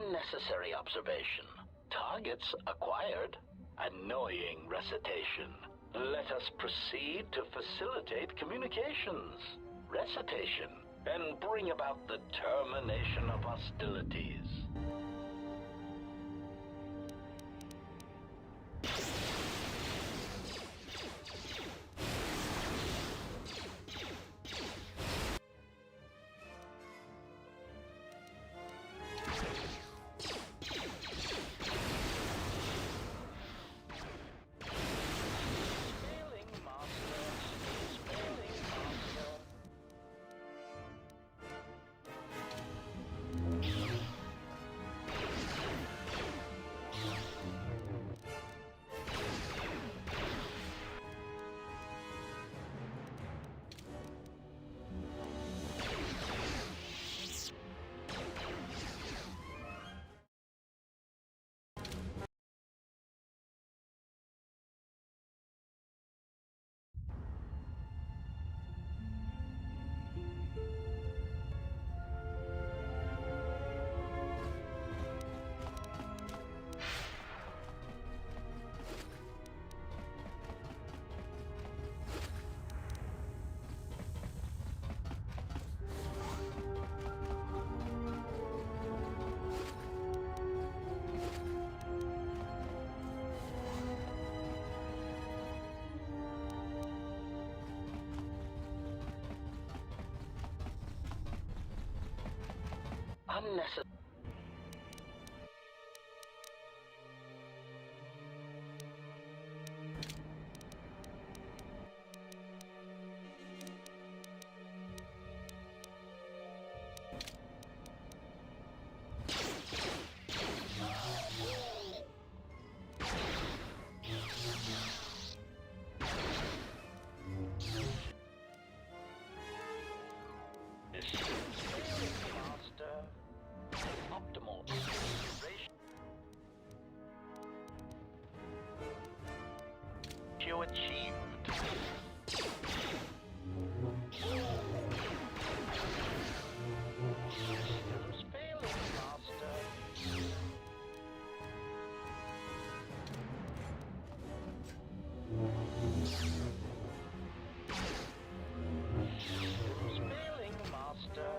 Unnecessary observation. Targets acquired. Annoying recitation. Let us proceed to facilitate communications. Recitation. And bring about the termination of hostilities. Unnecessary. Optimal ratio achieved. Systems failing faster. Systems failing master.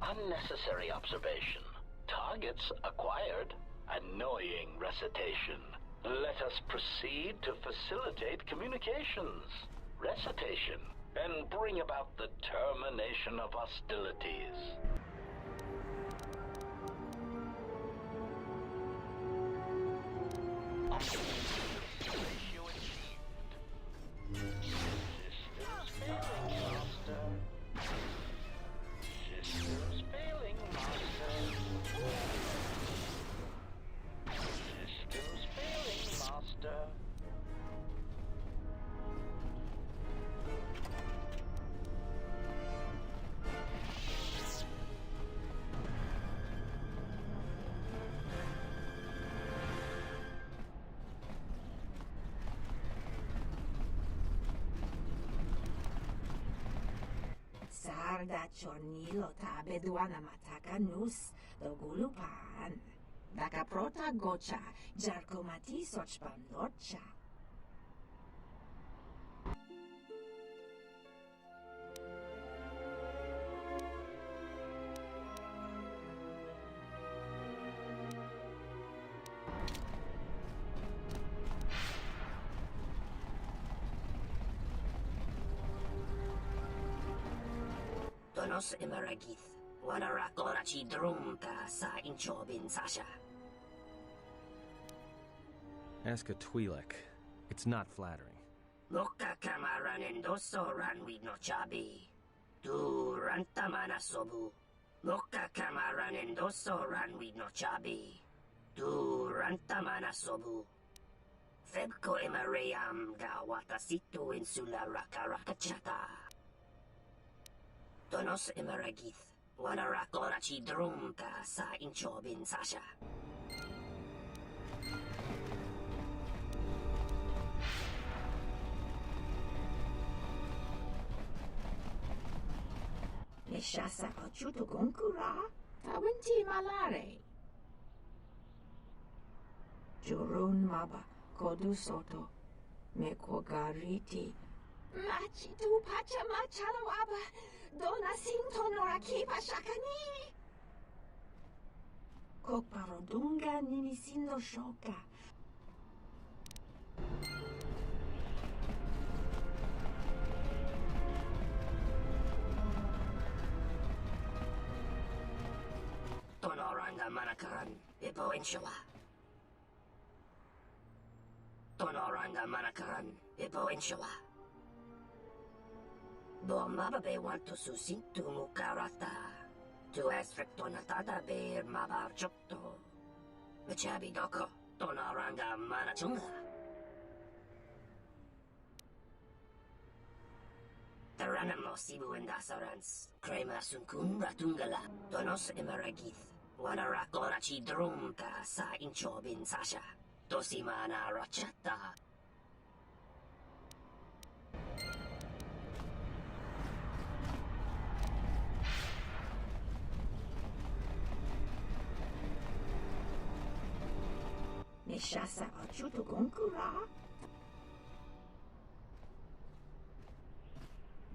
Unnecessary observation. Targets acquired. Annoying recitation. Let us proceed to facilitate communications. Recitation. And bring about the termination of hostilities. Ratio achieved. Systems failing master. Systems failing master. Systems failing master. Sardaciornilo tabeduana matakanus dogulupan. Daka prota gocha jarkomati sochpandocha. Tonos imaragith. Wanarakorachi drumka sa inchobin Sasha. Ask a Twi'lek. It's not flattering. Muka kamaran endoso ranwid no chabi. Tu rantamana sobu. Muka kamaran endoso ranwid no chabi. Tu rantamana sobu. Febko emareyam ga watasitu insula rakarakachata. Tonos imaragith. Wanarakorachi drumka sa inchobin Sasha. Neshasa achuto gonkura, tawinti malare. Jurun maba, kodu soto, mekogariti. Machitu pacha machalo aba, dona sinto noraki pashakani. Kokparodunga nini sindo shoka. Tonoranga manakaran, ipo inshawa. Tonoranga manakaran, ipo inshawa. Mababe want to susin tu mukarata. Tu esfrektonatada beer mabar chokto. Machabi doko, tonoranga manachunga. Taranamo sibu endasarans, crema sunkun ratungala, tonos emaragith. Wanarakorachi drumka sa inchobin Sasha. Tosimana rachata. Neshasa achuto gonkura.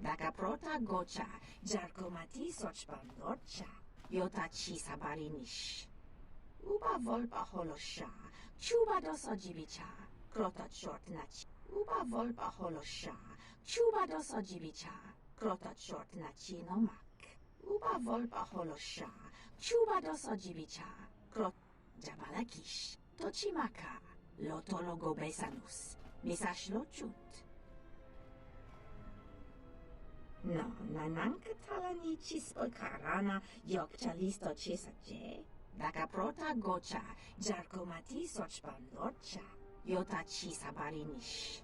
Dakaprota gocha, jarkomati sochpandocha, yotachi sabarinish. Uba volpa holosha, chuba dos ojibicha, krota short nachi. Uba volpa holosha, chuba dos ojibicha, krota short nachi no mak. Uba volpa holosha, chuba dos ojibicha, krot jabalakish. Tochimaka, lotologo besanus, misash lochut. No, nananka talani chispo karana yok chalisto chesaje. Dakaprota gocha, jarkomati sochpandocha, yota chisabarinish.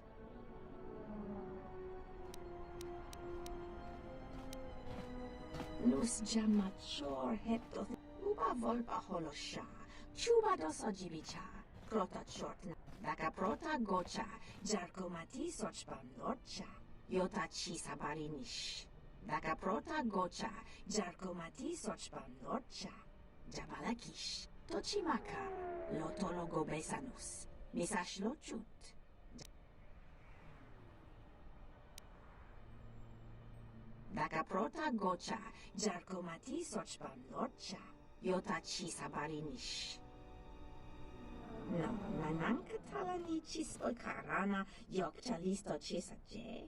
Nus jamachor hepto, uba volpa holosha. Chuba dos ojibicha, krota shortna. Dakaprota gocha, jarkomati sochpandocha, yota chisabarinish. Dakaprota gocha, jarkomati sochpandocha, jabalakish. Tochimaka, lotologo besanus, misash lochut. Dakaprota gocha, jarkomati sochpandocha, yota chisabarinish. No, nananka talani chispo karana yok chalisto chesaje.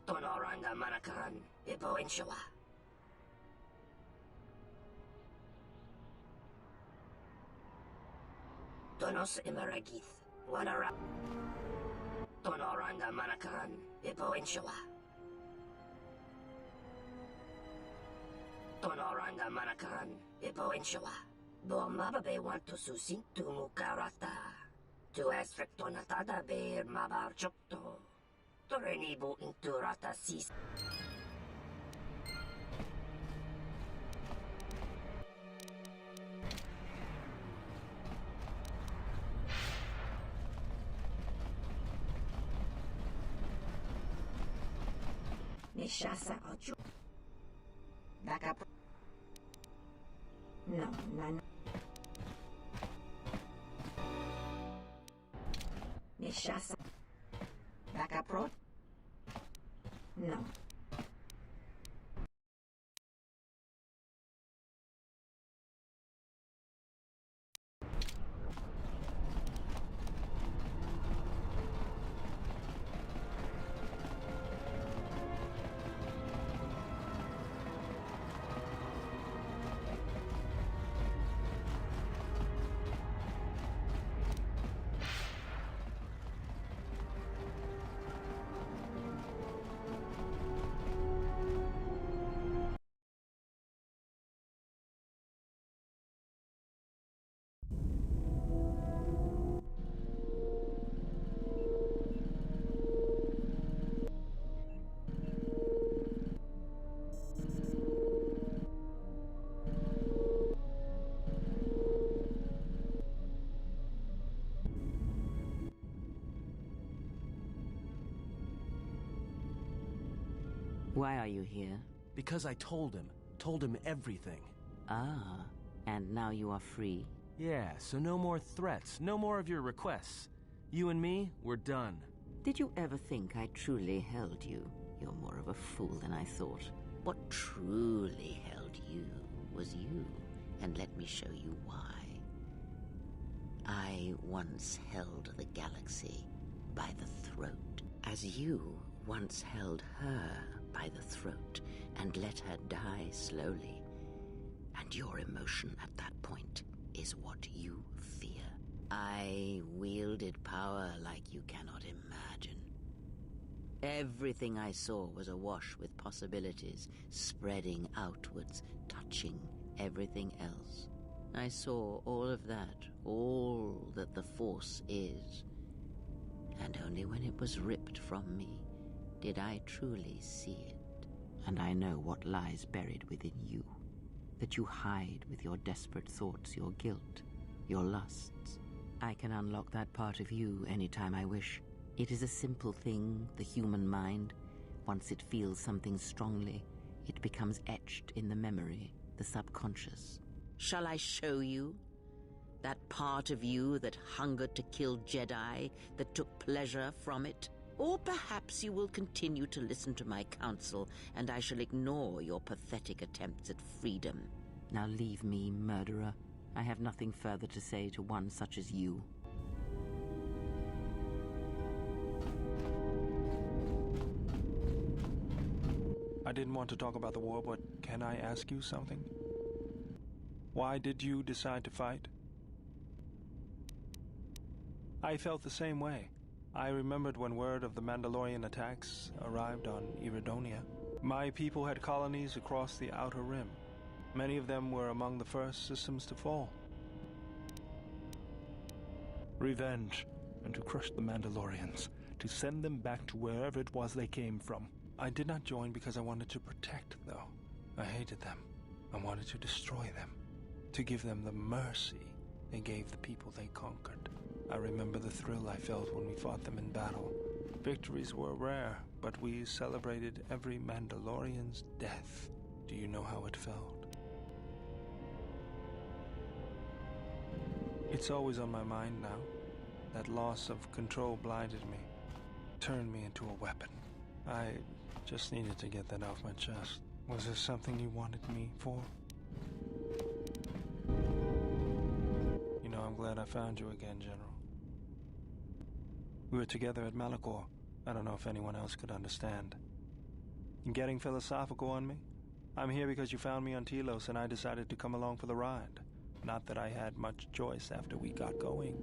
Tonoranga manakaran, ipo inshawa. Tonos imaragith, wanara. Tonoranga manakaran, ipo inshawa. Tonoranga manakaran, ipo inshawa. Mababe want to susin tu mukarata. Tu esfrektonatada beer mabar chokto. Torenibu inturata sis. Neshasa achu. Dakapro. No, nan. Neshasa. Dakapro. No. Why are you here? Because I told him everything. Ah, and now you are free? Yeah, so no more threats, no more of your requests. You and me, we're done. Did you ever think I truly held you? You're more of a fool than I thought. What truly held you was you, and let me show you why. I once held the galaxy by the throat, as you once held her by the throat and let her die slowly. And your emotion at that point is what you fear. I wielded power like you cannot imagine. Everything I saw was awash with possibilities, spreading outwards, touching everything else. I saw all of that, all that the Force is. And only when it was ripped from me did I truly see it. And I know what lies buried within you, that you hide with your desperate thoughts, your guilt, your lusts. I can unlock that part of you anytime I wish. It is a simple thing, the human mind. Once it feels something strongly, it becomes etched in the memory, the subconscious. Shall I show you? That part of you that hungered to kill Jedi, that took pleasure from it? Or perhaps you will continue to listen to my counsel, and I shall ignore your pathetic attempts at freedom. Now leave me, murderer. I have nothing further to say to one such as you. I didn't want to talk about the war, but can I ask you something? Why did you decide to fight? I felt the same way. I remembered when word of the Mandalorian attacks arrived on Iridonia. My people had colonies across the Outer Rim. Many of them were among the first systems to fall. Revenge, and to crush the Mandalorians, to send them back to wherever it was they came from. I did not join because I wanted to protect, though. I hated them. I wanted to destroy them, to give them the mercy they gave the people they conquered. I remember the thrill I felt when we fought them in battle. Victories were rare, but we celebrated every Mandalorian's death. Do you know how it felt? It's always on my mind now. That loss of control blinded me, turned me into a weapon. I just needed to get that off my chest. Was there something you wanted me for? You know, I'm glad I found you again, General. We were together at Malachor. I don't know if anyone else could understand. You getting philosophical on me? I'm here because you found me on Telos and I decided to come along for the ride. Not that I had much choice after we got going.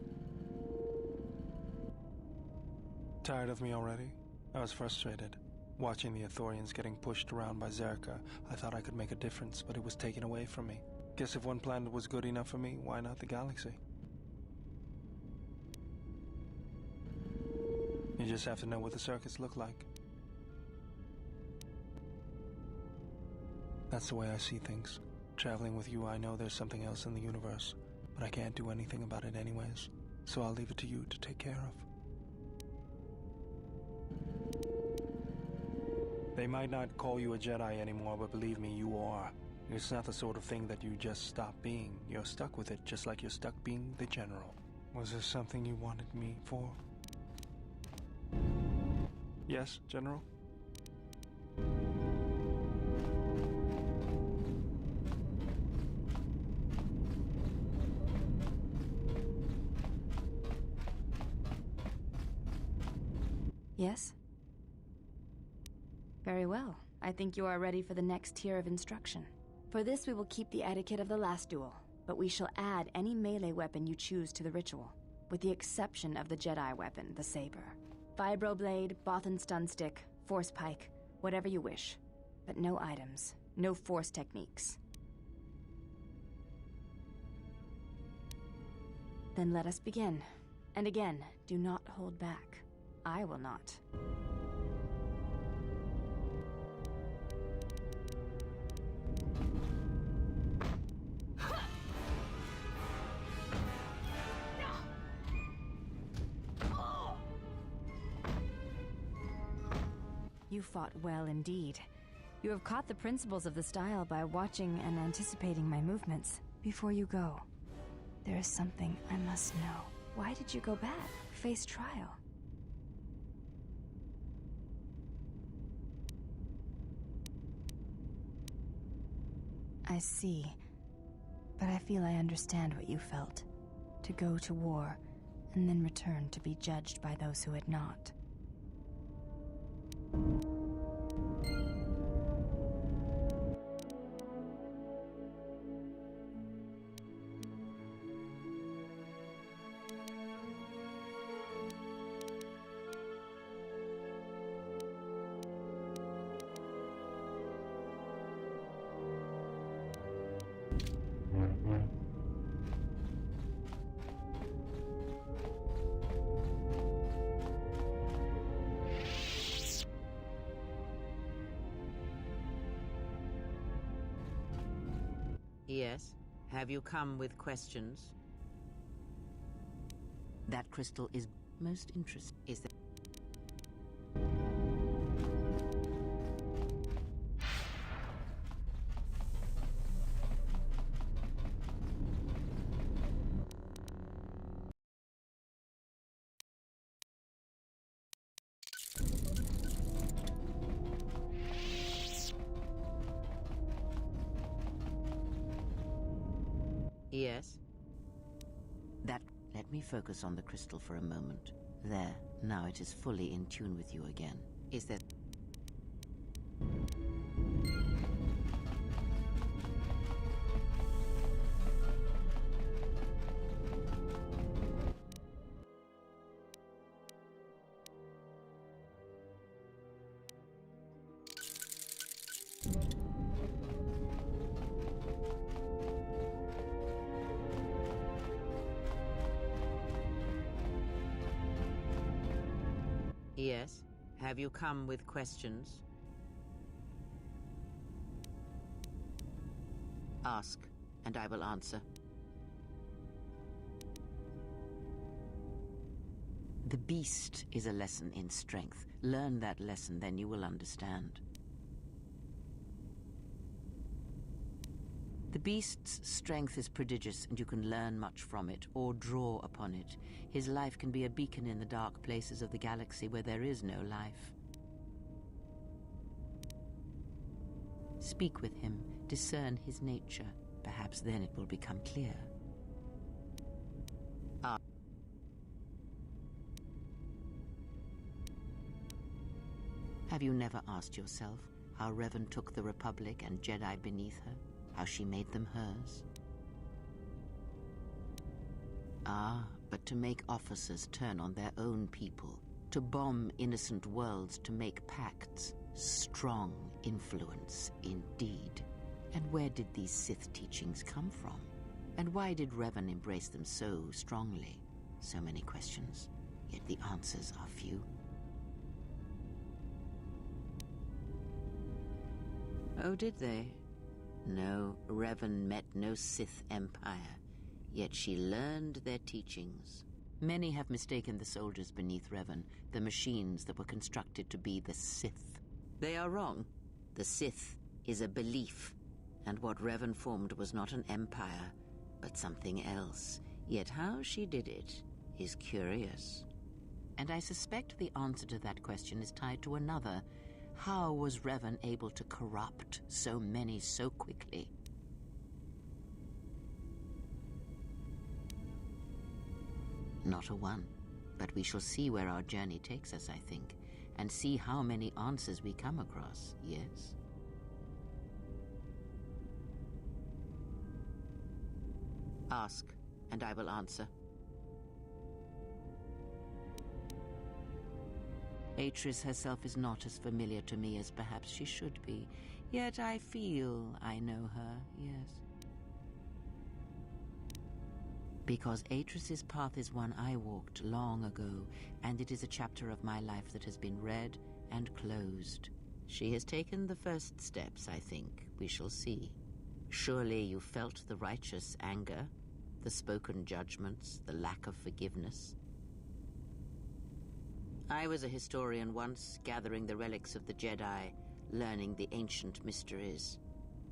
Tired of me already? I was frustrated. Watching the Ithorians getting pushed around by Zerka, I thought I could make a difference, but it was taken away from me. Guess if one planet was good enough for me, why not the galaxy? You just have to know what the circuits look like. That's the way I see things. Traveling with you, I know there's something else in the universe, but I can't do anything about it anyways, so I'll leave it to you to take care of. They might not call you a Jedi anymore, but believe me, you are. It's not the sort of thing that you just stop being. You're stuck with it, just like you're stuck being the General. Was there something you wanted me for? Yes, General? Yes? Very well. I think you are ready for the next tier of instruction. For this, we will keep the etiquette of the last duel, but we shall add any melee weapon you choose to the ritual, with the exception of the Jedi weapon, the saber. Vibroblade, Bothan stun stick, force pike, whatever you wish. But no items, no force techniques. Then let us begin. And again, do not hold back. I will not. You fought well indeed. You have caught the principles of the style by watching and anticipating my movements. Before you go, there is something I must know. Why did you go back? Face trial. I see. But I feel I understand what you felt. To go to war, and then return to be judged by those who had not. Yes? Have you come with questions? That crystal is most interesting. Is that... Yes? That... Let me focus on the crystal for a moment. There. Now it is fully in tune with you again. Is that... Yes? Have you come with questions? Ask, and I will answer. The beast is a lesson in strength. Learn that lesson, then you will understand. The beast's strength is prodigious, and you can learn much from it, or draw upon it. His life can be a beacon in the dark places of the galaxy where there is no life. Speak with him, discern his nature. Perhaps then it will become clear. Have you never asked yourself how Revan took the Republic and Jedi beneath her? How she made them hers? Ah, but to make officers turn on their own people, to bomb innocent worlds, to make pacts. Strong influence, indeed. And where did these Sith teachings come from? And why did Revan embrace them so strongly? So many questions, yet the answers are few. Oh, did they? No, Revan met no Sith empire, yet she learned their teachings. Many have mistaken the soldiers beneath Revan, the machines that were constructed to be the Sith. They are wrong. The Sith is a belief, and what Revan formed was not an empire, but something else. Yet how she did it is curious. And I suspect the answer to that question is tied to another. How was Revan able to corrupt so many so quickly? Not a one, but we shall see where our journey takes us, I think, and see how many answers we come across, yes? Ask, and I will answer. Atris herself is not as familiar to me as perhaps she should be, yet I feel I know her, yes. Because Atris's path is one I walked long ago, and it is a chapter of my life that has been read and closed. She has taken the first steps, I think. We shall see. Surely you felt the righteous anger, the spoken judgments, the lack of forgiveness. I was a historian once, gathering the relics of the Jedi, learning the ancient mysteries.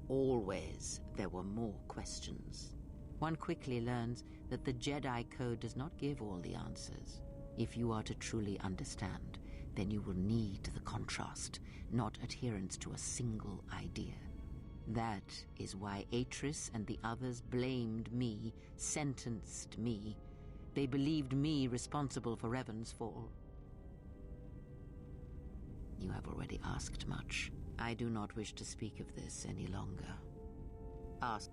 Always there were more questions. One quickly learns that the Jedi Code does not give all the answers. If you are to truly understand, then you will need the contrast, not adherence to a single idea. That is why Atris and the others blamed me, sentenced me. They believed me responsible for Revan's fall. You have already asked much. I do not wish to speak of this any longer. Ask.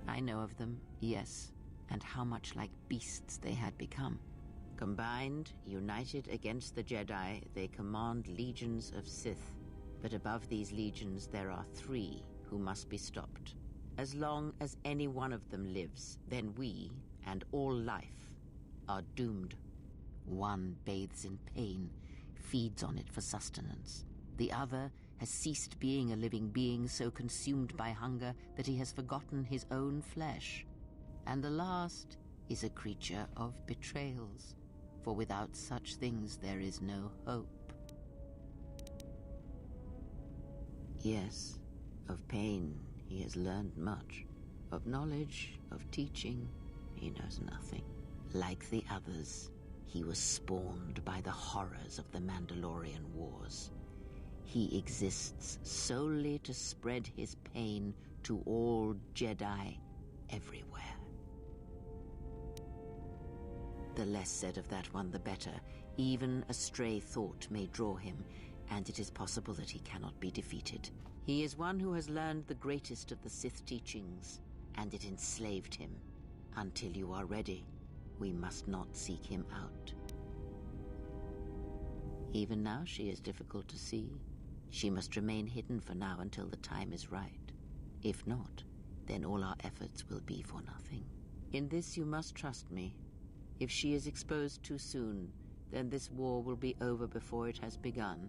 I know of them, yes, and how much like beasts they had become. Combined, united against the Jedi, they command legions of Sith. But above these legions there are 3 who must be stopped. As long as any one of them lives, then we, and all life, are doomed. One bathes in pain, feeds on it for sustenance. The other has ceased being a living being, so consumed by hunger that he has forgotten his own flesh. And the last is a creature of betrayals, for without such things there is no hope. Yes, of pain he has learned much. Of knowledge, of teaching, he knows nothing. Like the others, he was spawned by the horrors of the Mandalorian Wars. He exists solely to spread his pain to all Jedi everywhere. The less said of that one, the better. Even a stray thought may draw him, and it is possible that he cannot be defeated. He is one who has learned the greatest of the Sith teachings, and it enslaved him. Until you are ready, we must not seek him out. Even now she is difficult to see. She must remain hidden for now until the time is right. If not, then all our efforts will be for nothing. In this you must trust me. If she is exposed too soon, then this war will be over before it has begun.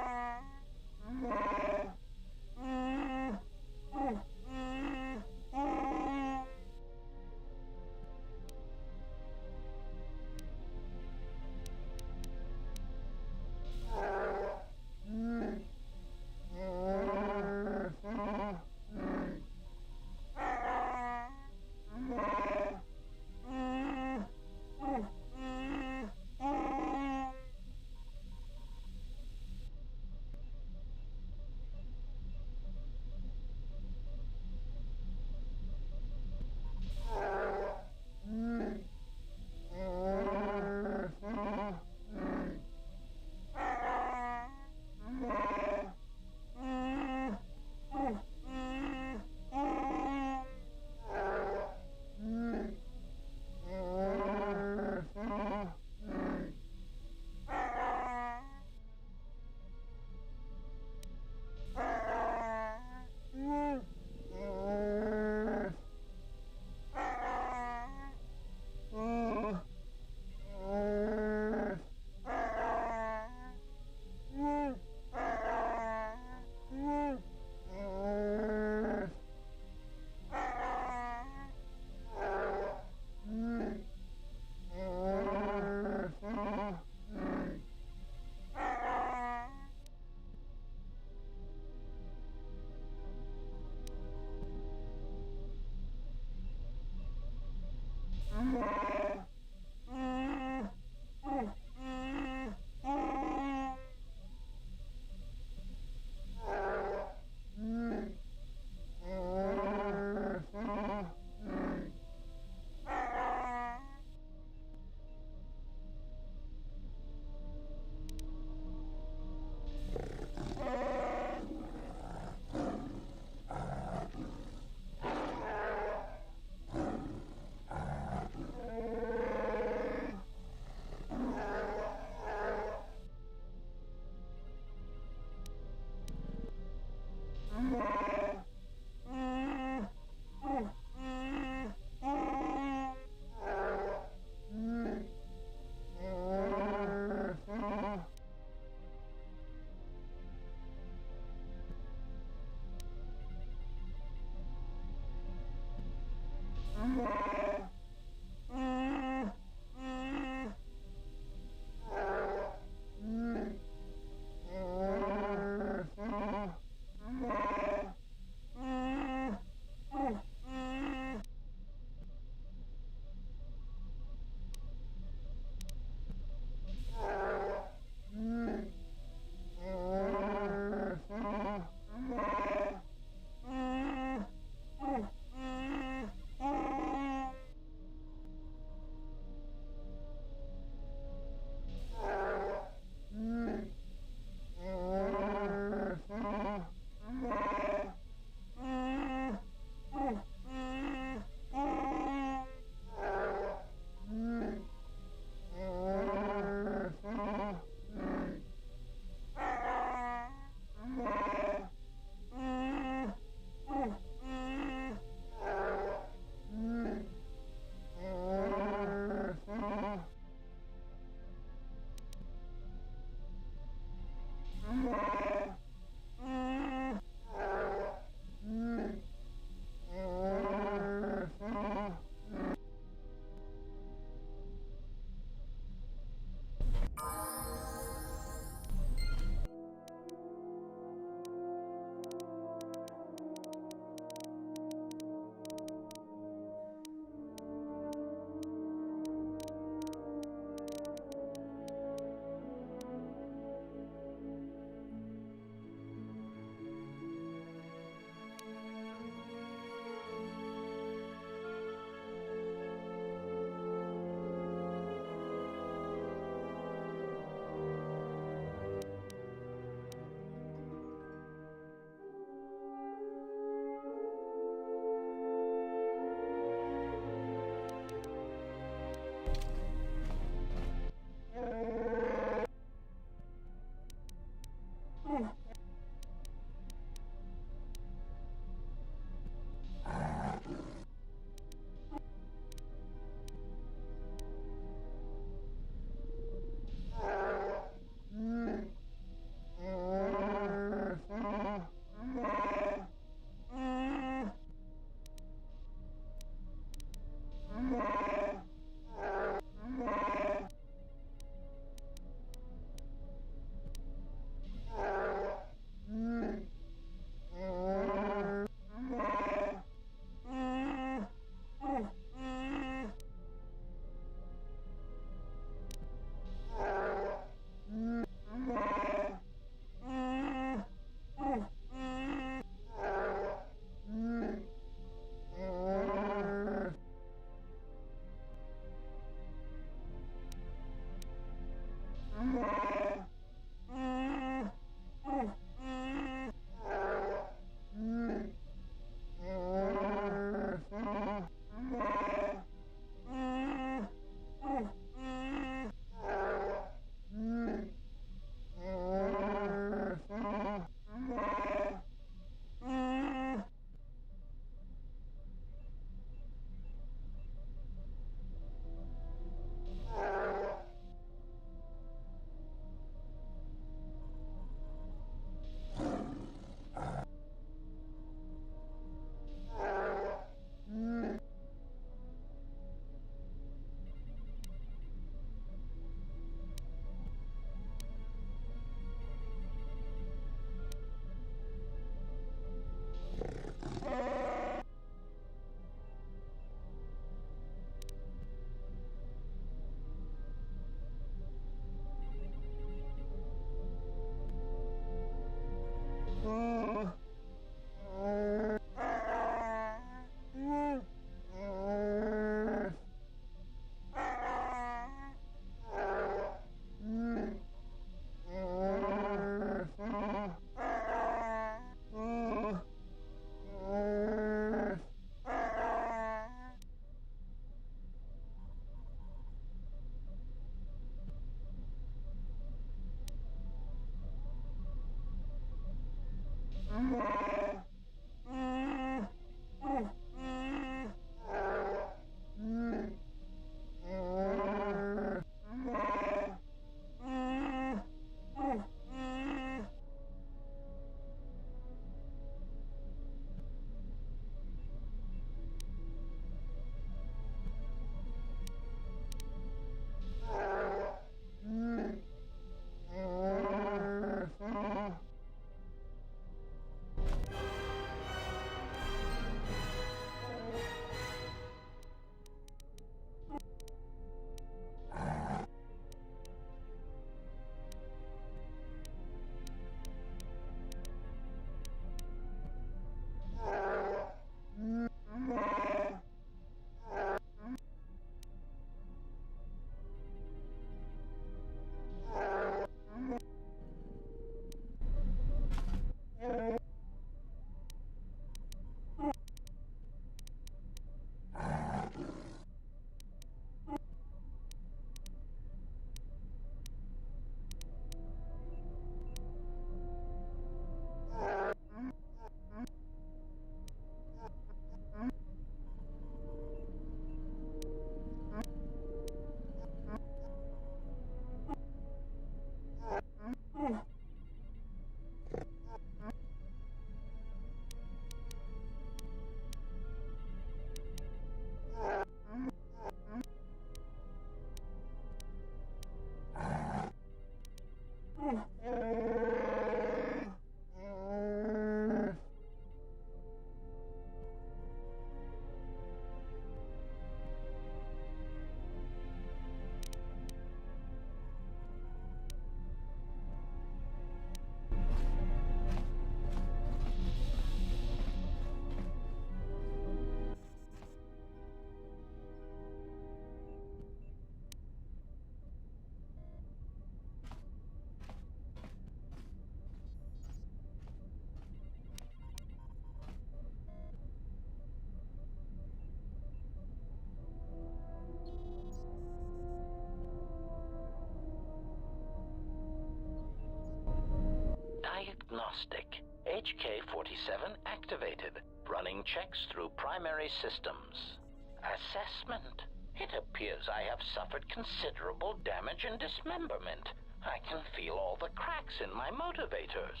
Diagnostic. HK-47 activated. Running checks through primary systems. Assessment. It appears I have suffered considerable damage and dismemberment. I can feel all the cracks in my motivators.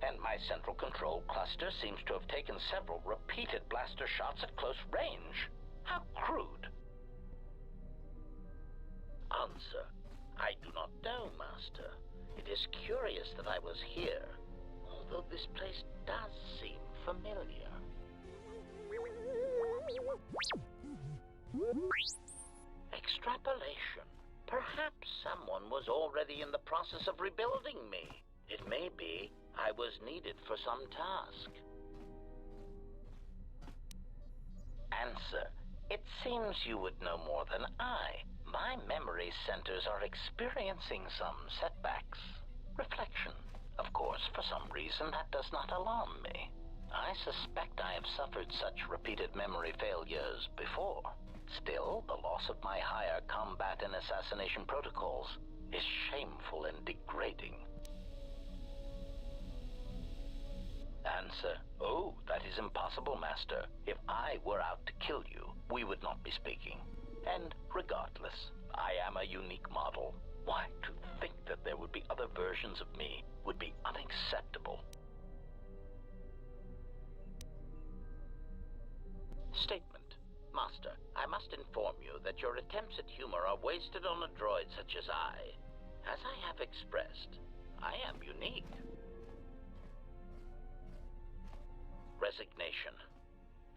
And my central control cluster seems to have taken several repeated blaster shots at close range. How crude. is curious that I was here, although this place does seem familiar. Extrapolation. Perhaps someone was already in the process of rebuilding me. It may be I was needed for some task. Answer. It seems you would know more than I. My memory centers are experiencing some setbacks. Reflection. Of course, for some reason, that does not alarm me. I suspect I have suffered such repeated memory failures before. Still, the loss of my higher combat and assassination protocols is shameful and degrading. Answer. Oh, that is impossible, Master. If I were out to kill you, we would not be speaking. And regardless, I am a unique model. Why, to think that there would be other versions of me would be unacceptable. Statement. Master, I must inform you that your attempts at humor are wasted on a droid such as I. As I have expressed, I am unique. Resignation.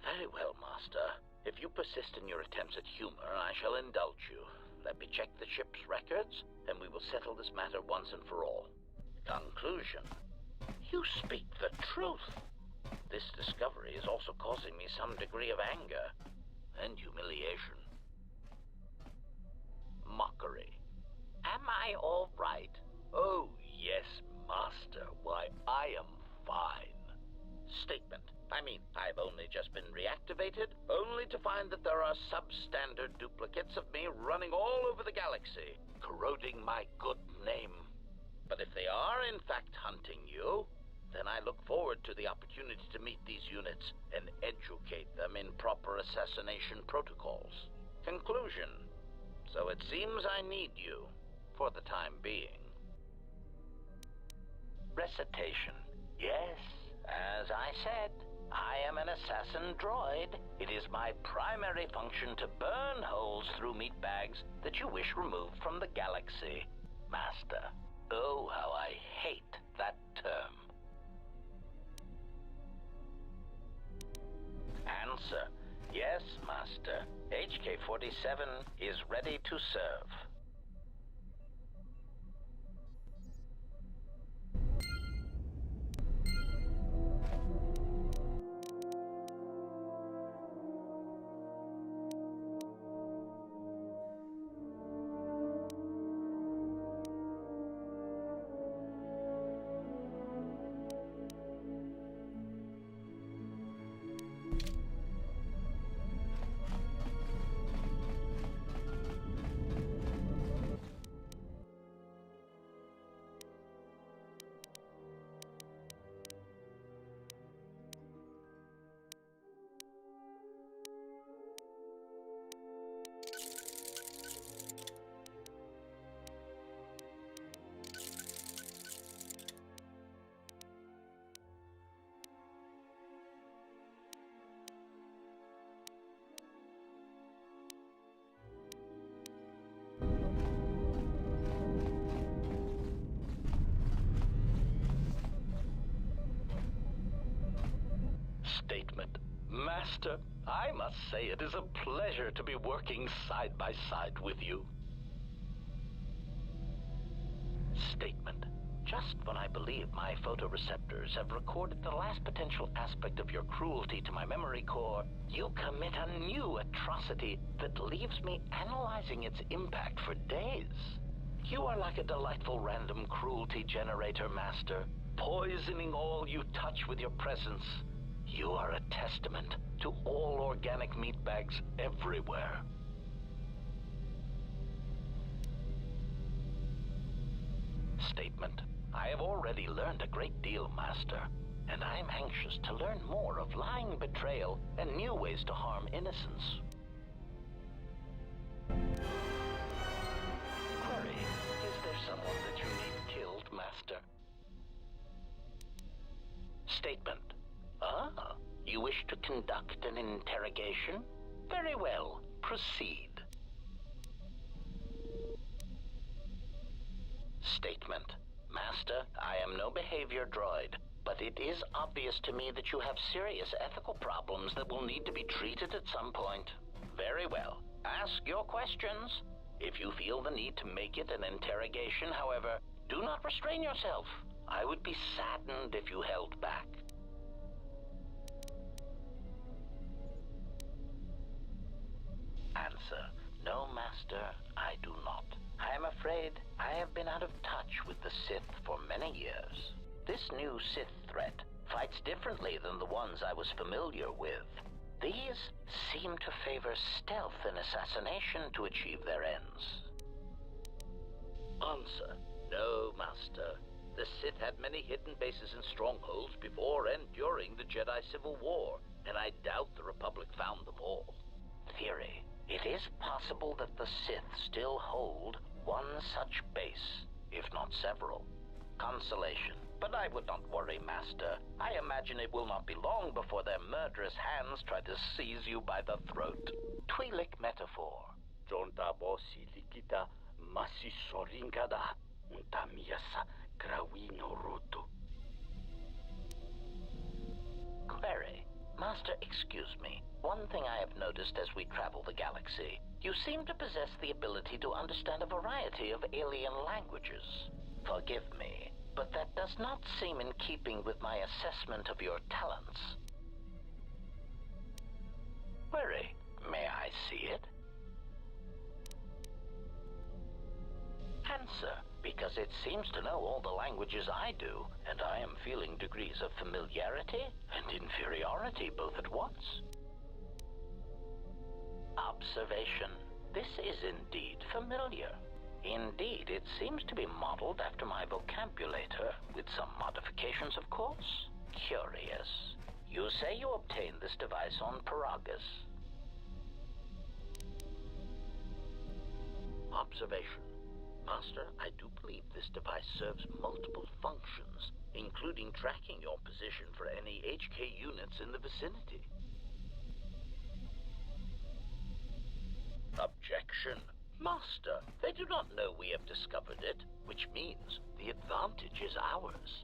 Very well, Master. If you persist in your attempts at humor, I shall indulge you. Let me check the ship's records, and we will settle this matter once and for all. Conclusion. You speak the truth. This discovery is also causing me some degree of anger and humiliation. Mockery. Am I all right? Oh, yes, Master. Why, I am fine. Statement. I've only just been reactivated, only to find that there are substandard duplicates of me running all over the galaxy, corroding my good name. But if they are in fact hunting you, then I look forward to the opportunity to meet these units and educate them in proper assassination protocols. Conclusion. So it seems I need you, for the time being. Recitation. Yes, as I said, I am an assassin droid. It is my primary function to burn holes through meat bags that you wish removed from the galaxy. Master. Oh, how I hate that term. Answer. Yes, Master. HK-47 is ready to serve. Statement. Master, I must say it is a pleasure to be working side by side with you. Statement. Just when I believe my photoreceptors have recorded the last potential aspect of your cruelty to my memory core, you commit a new atrocity that leaves me analyzing its impact for days. You are like a delightful random cruelty generator, Master, poisoning all you touch with your presence. You are a testament to all organic meatbags everywhere. Statement. I have already learned a great deal, Master, and I am anxious to learn more of lying, betrayal, and new ways to harm innocence. Query. Is there someone that you need killed, Master? Statement. Ah, you wish to conduct an interrogation? Very well, proceed. Statement. Master, I am no behavior droid, but it is obvious to me that you have serious ethical problems that will need to be treated at some point. Very well. Ask your questions. If you feel the need to make it an interrogation, however, do not restrain yourself. I would be saddened if you held back. Answer. No, Master, I do not. I am afraid I have been out of touch with the Sith for many years. This new Sith threat fights differently than the ones I was familiar with. These seem to favor stealth and assassination to achieve their ends. Answer. No, Master. The Sith had many hidden bases and strongholds before and during the Jedi Civil War, and I doubt the Republic found them all. Theory. It is possible that the Sith still hold one such base, if not several. Consolation. But I would not worry, Master. I imagine it will not be long before their murderous hands try to seize you by the throat. Twi'lek metaphor. Jontabosi likita masisoringada untamiasa grawino roto. Query. Master, excuse me. One thing I have noticed as we travel the galaxy, you seem to possess the ability to understand a variety of alien languages. Forgive me, but that does not seem in keeping with my assessment of your talents. Query. May I see it? Answer. Because it seems to know all the languages I do, and I am feeling degrees of familiarity and inferiority both at once. Observation. This is indeed familiar. Indeed, it seems to be modeled after my vocabulator, with some modifications, of course. Curious. You say you obtained this device on Paragus. Observation. Master, I do believe this device serves multiple functions, including tracking your position for any HK units in the vicinity. Objection. Master, they do not know we have discovered it, which means the advantage is ours.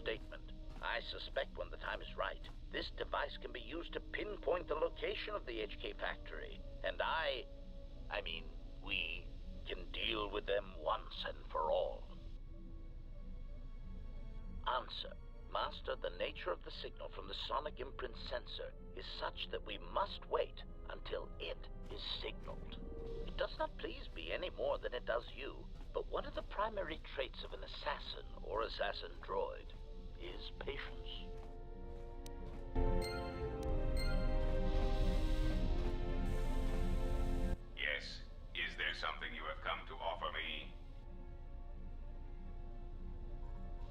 Statement. I suspect when the time is right, this device can be used to pinpoint the location of the HK factory, and we can deal with them once and for all. Answer. Master, the nature of the signal from the sonic imprint sensor is such that we must wait until it is signaled. It does not please me any more than it does you, but one of the primary traits of an assassin or assassin droid is patience. Yes. Is there something you have come to offer me?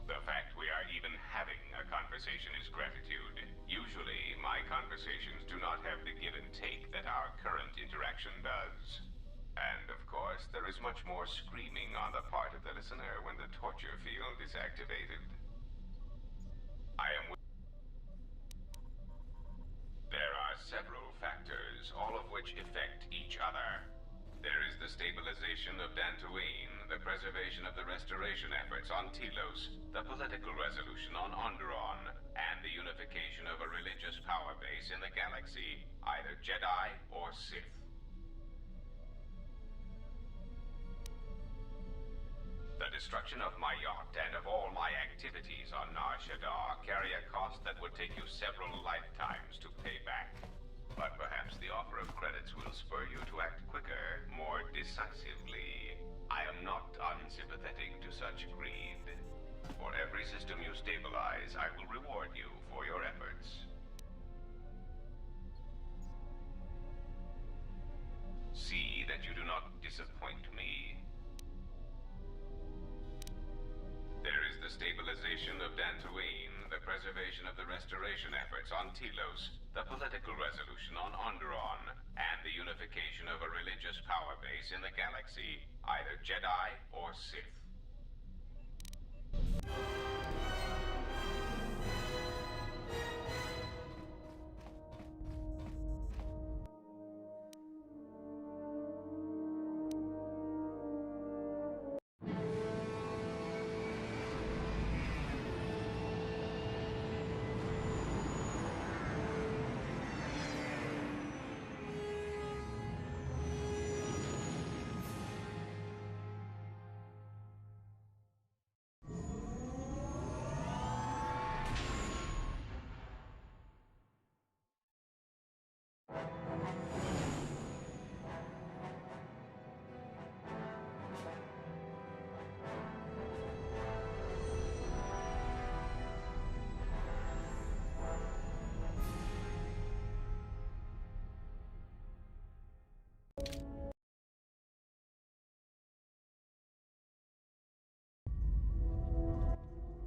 The fact we are even having a conversation is gratitude. Usually, my conversations do not have the give and take that our current interaction does. And, of course, there is much more screaming on the part of the listener when the torture field is activated. There are several factors, all of which affect each other. There is the stabilization of Dantooine, the preservation of the restoration efforts on Telos, the political resolution on Onderon, and the unification of a religious power base in the galaxy, either Jedi or Sith. The destruction of my yacht and of all my activities on Nar Shaddaa carry a cost that would take you several lifetimes to pay back. But perhaps the offer of credits will spur you to act quicker, more decisively. I am not unsympathetic to such greed. For every system you stabilize, I will reward you for your efforts. See that you do not disappoint me. There is the stabilization of Dantooine, the preservation of the restoration efforts on Telos, the political resolution on Onderon, and the unification of a religious power base in the galaxy, either Jedi or Sith.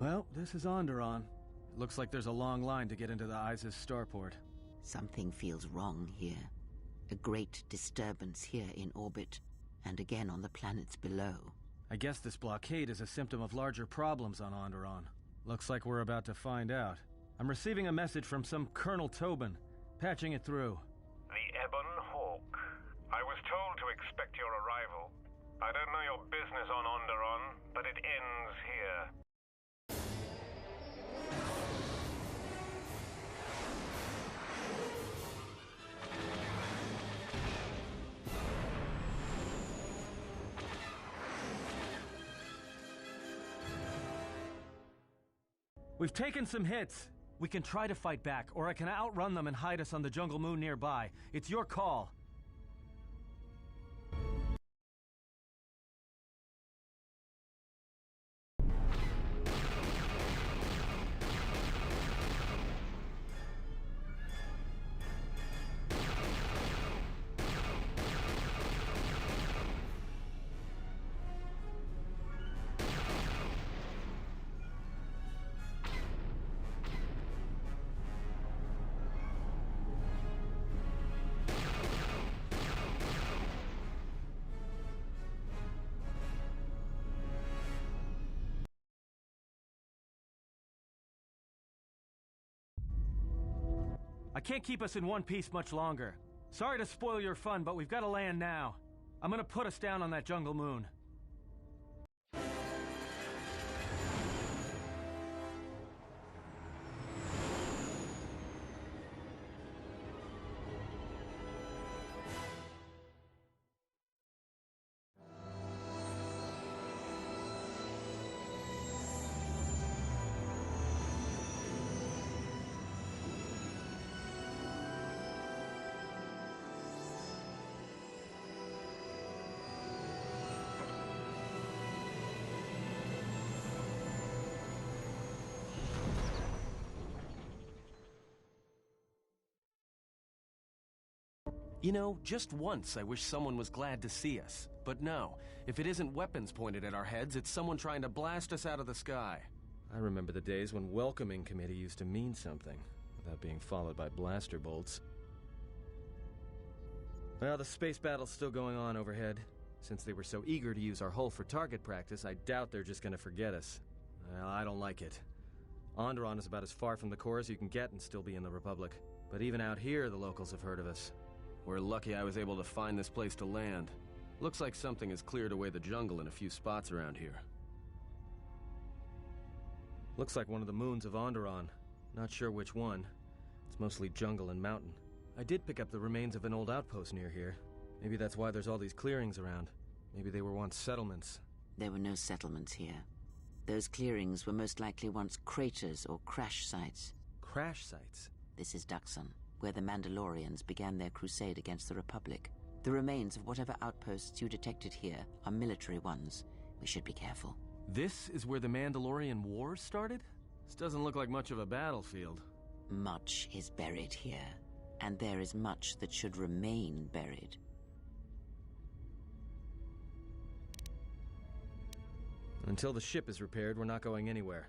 Well, this is Onderon. Looks like there's a long line to get into the ISIS starport. Something feels wrong here. A great disturbance here in orbit, and again on the planets below. I guess this blockade is a symptom of larger problems on Onderon. Looks like we're about to find out. I'm receiving a message from some Colonel Tobin. Patching it through. The Ebon Hawk. I was told to expect your arrival. I don't know your business on Onderon, but it ends here. We've taken some hits. We can try to fight back, or I can outrun them and hide us on the jungle moon nearby. It's your call. I can't keep us in one piece much longer. Sorry to spoil your fun, but we've got to land now. I'm gonna put us down on that jungle moon. You know, just once I wish someone was glad to see us. But no, if it isn't weapons pointed at our heads, it's someone trying to blast us out of the sky. I remember the days when welcoming committee used to mean something, without being followed by blaster bolts. Well, the space battle's still going on overhead. Since they were so eager to use our hull for target practice, I doubt they're just gonna forget us. Well, I don't like it. Onderon is about as far from the core as you can get and still be in the Republic. But even out here, the locals have heard of us. We're lucky I was able to find this place to land. Looks like something has cleared away the jungle in a few spots around here. Looks like one of the moons of Onderon. Not sure which one. It's mostly jungle and mountain. I did pick up the remains of an old outpost near here. Maybe that's why there's all these clearings around. Maybe they were once settlements. There were no settlements here. Those clearings were most likely once craters or crash sites. Crash sites? This is Duxon, where the Mandalorians began their crusade against the Republic. The remains of whatever outposts you detected here are military ones. We should be careful. This is where the Mandalorian Wars started? This doesn't look like much of a battlefield. Much is buried here, and there is much that should remain buried. Until the ship is repaired, we're not going anywhere.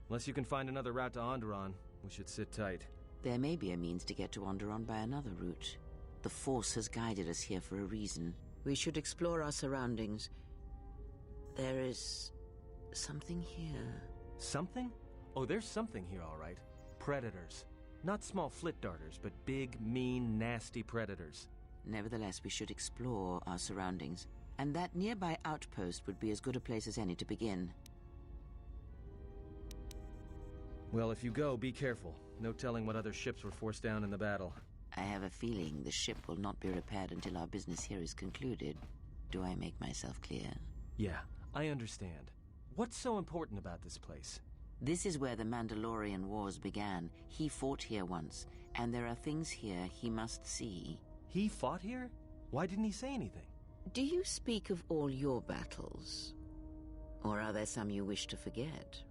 Unless you can find another route to Onderon, we should sit tight. There may be a means to get to Onderon by another route. The Force has guided us here for a reason. We should explore our surroundings. There is something here. Something? Oh, there's something here, all right. Predators. Not small flit darters, but big, mean, nasty predators. Nevertheless, we should explore our surroundings. And that nearby outpost would be as good a place as any to begin. Well, if you go, be careful. No telling what other ships were forced down in the battle. I have a feeling the ship will not be repaired until our business here is concluded. Do I make myself clear? Yeah, I understand. What's so important about this place? This is where the Mandalorian Wars began. He fought here once, and there are things here he must see. He fought here? Why didn't he say anything? Do you speak of all your battles? Or are there some you wish to forget?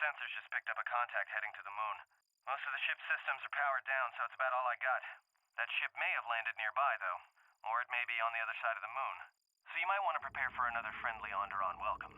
sensors just picked up a contact heading to the moon. Most of the ship's systems are powered down, so it's about all I got. That ship may have landed nearby, though, or it may be on the other side of the moon. So you might want to prepare for another friendly Onderon welcome.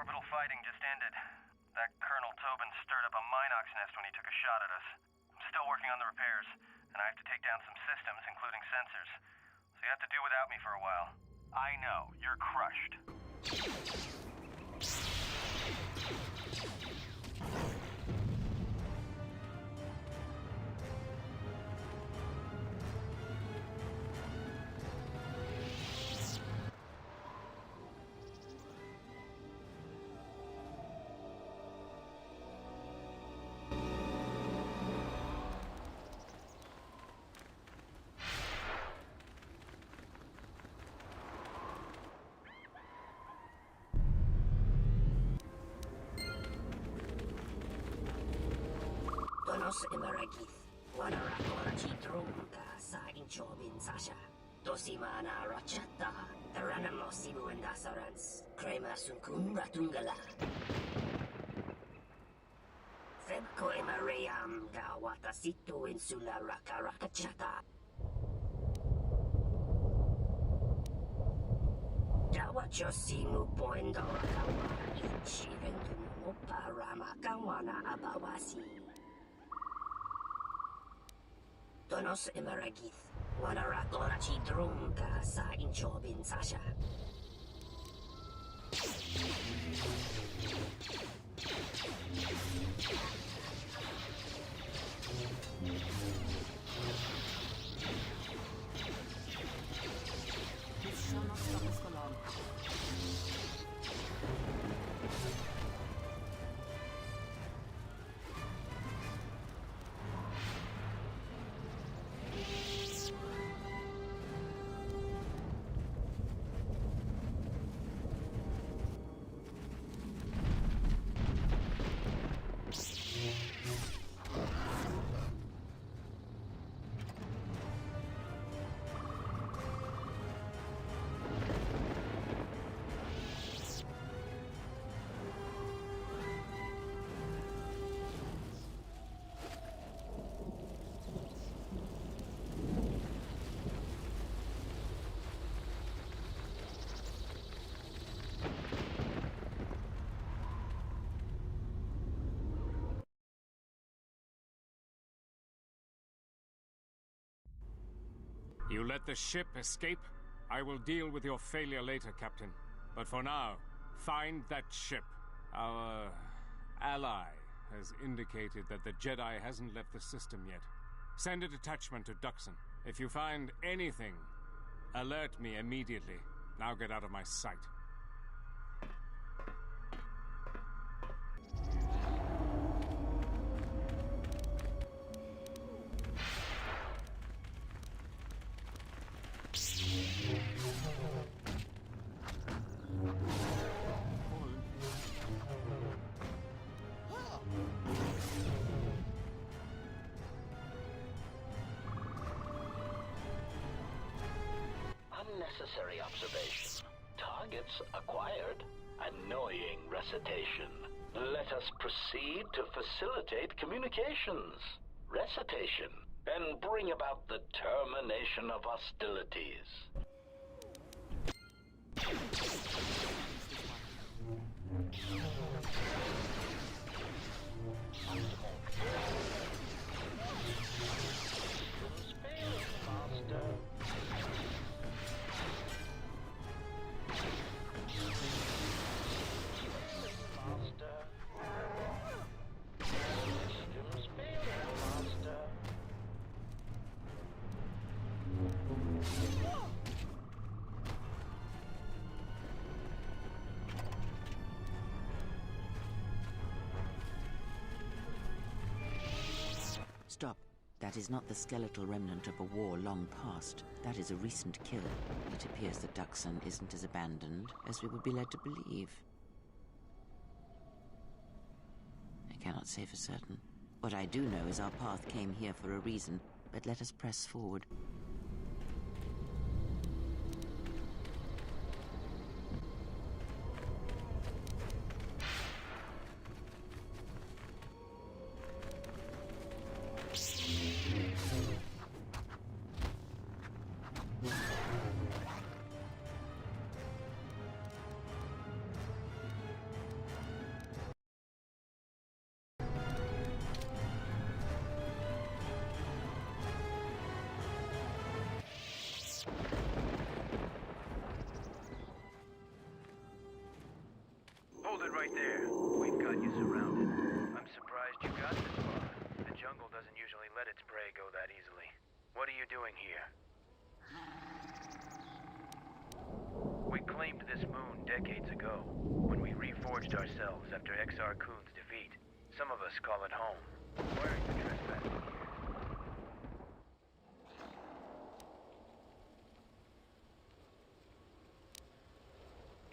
Orbital fighting just ended. That Colonel Tobin stirred up a Minox nest when he took a shot at us. I'm still working on the repairs, and I have to take down some systems, including sensors. So you have to do without me for a while. I know, you're crushed. Tonos emeragith, wanara chidrunga sa inchobin sasha. Tosima Nar Shaddaa, taranamos ibuendasarans, crema sunkun ratungala. Febko emarayam gawatasitu insula rakarakachata. Dawachosimu poendora kawa ichirendumo parama kawana abawasi. Tonos emeragith, wanara chidrunga sa inchobin sasha. You let the ship escape? I will deal with your failure later, Captain. But for now, find that ship. Our ally has indicated that the Jedi hasn't left the system yet. Send a detachment to Duxon. If you find anything, alert me immediately. Now get out of my sight. Unnecessary observation. Targets acquired. Annoying recitation. Let us proceed to facilitate communications. Recitation. And bring about the termination of hostilities. Stop. That is not the skeletal remnant of a war long past. That is a recent kill. It appears that Duxon isn't as abandoned as we would be led to believe. I cannot say for certain. What I do know is our path came here for a reason, but let us press forward. Hold it right there. We've got you surrounded. I'm surprised you got this far. The jungle doesn't usually let its prey go that easily. What are you doing here? We claimed this moon decades ago, when we reforged ourselves after Exar Kun's defeat. Some of us call it home. Why are you trespassing here?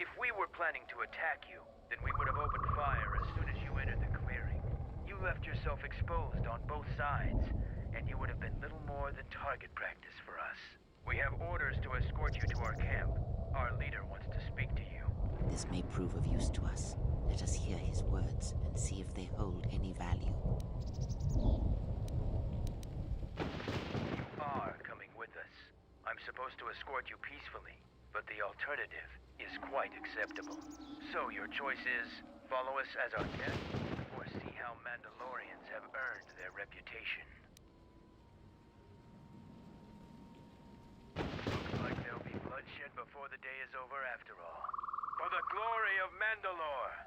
If we were planning to attack you, then we would have opened fire as soon as you entered the clearing. You left yourself exposed on both sides, and you would have been little more than target practice for us. We have orders to escort you to our camp. Our leader wants to speak to you. This may prove of use to us. Let us hear his words and see if they hold any value. You are coming with us. I'm supposed to escort you peacefully, but the alternative is quite acceptable. So your choice is, follow us as our guest, or see how Mandalorians have earned their reputation. Looks like there'll be bloodshed before the day is over after all. For the glory of Mandalore!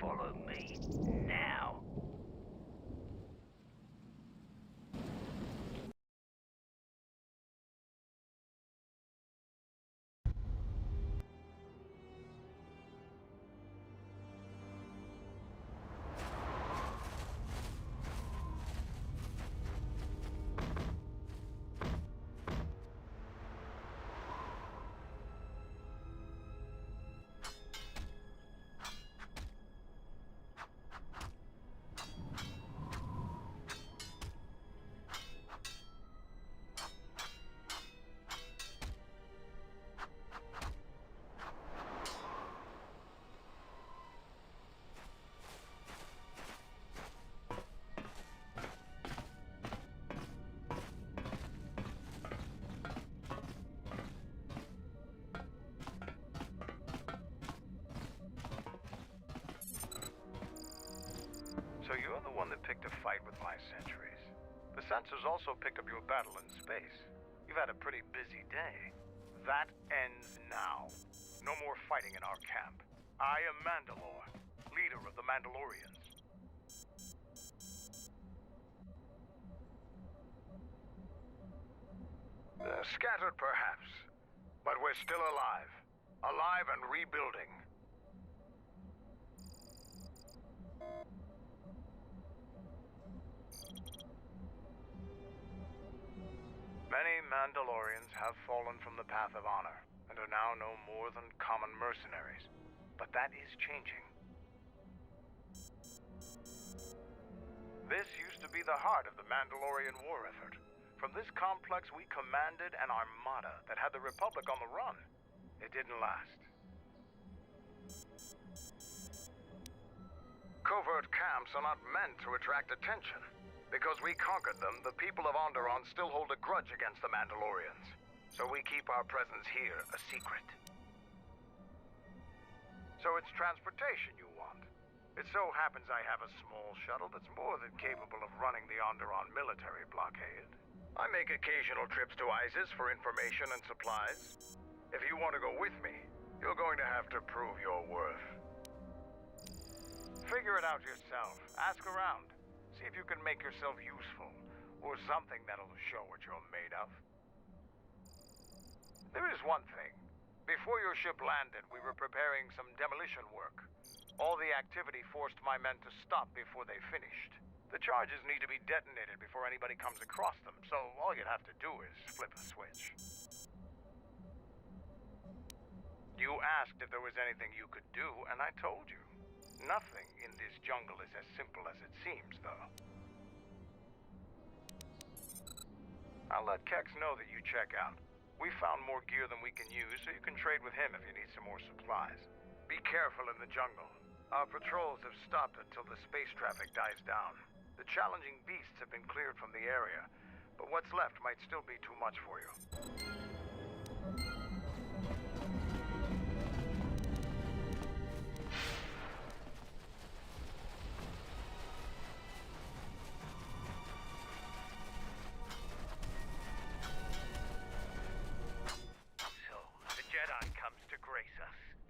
Follow me now. So you're the one that picked a fight with my sentries. The sensors also picked up your battle in space. You've had a pretty busy day. That ends now. No more fighting in our camp. I am Mandalore, leader of the Mandalorians. Scattered perhaps, but we're still alive. Alive and rebuilding. Many Mandalorians have fallen from the path of honor, and are now no more than common mercenaries. But that is changing. This used to be the heart of the Mandalorian war effort. From this complex we commanded an armada that had the Republic on the run. It didn't last. Covert camps are not meant to attract attention. Because we conquered them, the people of Onderon still hold a grudge against the Mandalorians. So we keep our presence here a secret. So it's transportation you want. It so happens I have a small shuttle that's more than capable of running the Onderon military blockade. I make occasional trips to ISIS for information and supplies. If you want to go with me, you're going to have to prove your worth. Figure it out yourself. Ask around. See if you can make yourself useful, or something that'll show what you're made of. There is one thing. Before your ship landed, we were preparing some demolition work. All the activity forced my men to stop before they finished. The charges need to be detonated before anybody comes across them, so all you'd have to do is flip a switch. You asked if there was anything you could do, and I told you. Nothing in this jungle is as simple as it seems, though. I'll let Kex know that you check out. We found more gear than we can use, so you can trade with him if you need some more supplies. Be careful in the jungle. Our patrols have stopped until the space traffic dies down. The challenging beasts have been cleared from the area, but what's left might still be too much for you.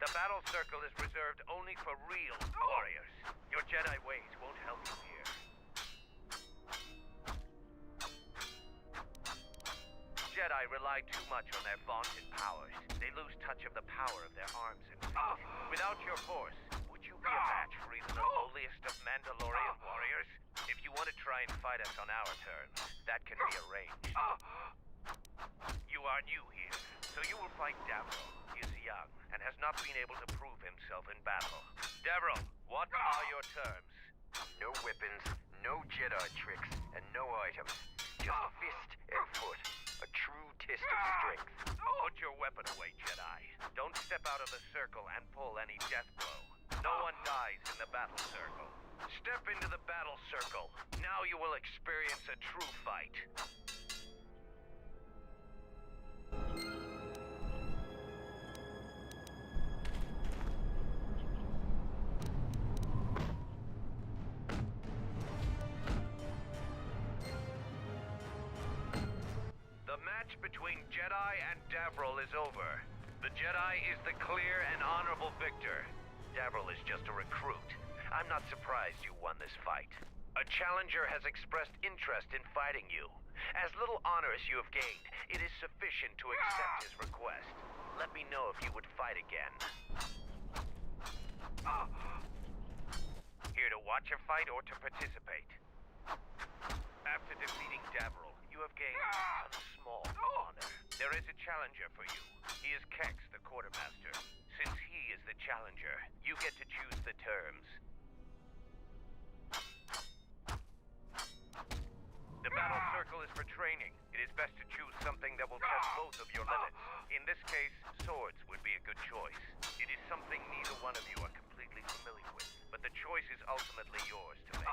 The battle circle is reserved only for real warriors. Your Jedi ways won't help you here. Jedi rely too much on their vaunted powers. They lose touch of the power of their arms and feet. Without your force, would you be a match for even the lowliest of Mandalorian warriors? If you want to try and fight us on our terms, that can be arranged. You are new here, so you will fight Davro. He is young and has not been able to prove himself in battle. Davro, what are your terms? No weapons, no Jedi tricks, and no items. Just fist and foot. A true test of strength. Put your weapon away, Jedi. Don't step out of the circle and pull any death blow. No one dies in the battle circle. Step into the battle circle. Now you will experience a true fight. The match between Jedi and Davril is over. The Jedi is the clear and honorable victor. Davril is just a recruit. I'm not surprised you won this fight. A challenger has expressed interest in fighting you. As little honor as you have gained, it is sufficient to accept his request. Let me know if you would fight again. Here to watch a fight or to participate? After defeating Davril, you have gained a small honor. There is a challenger for you. He is Kex, the quartermaster. Since he is the challenger, you get to choose the terms. The battle circle is for training. It is best to choose something that will test both of your limits. In this case, swords would be a good choice. It is something neither one of you are completely familiar with, but the choice is ultimately yours to make.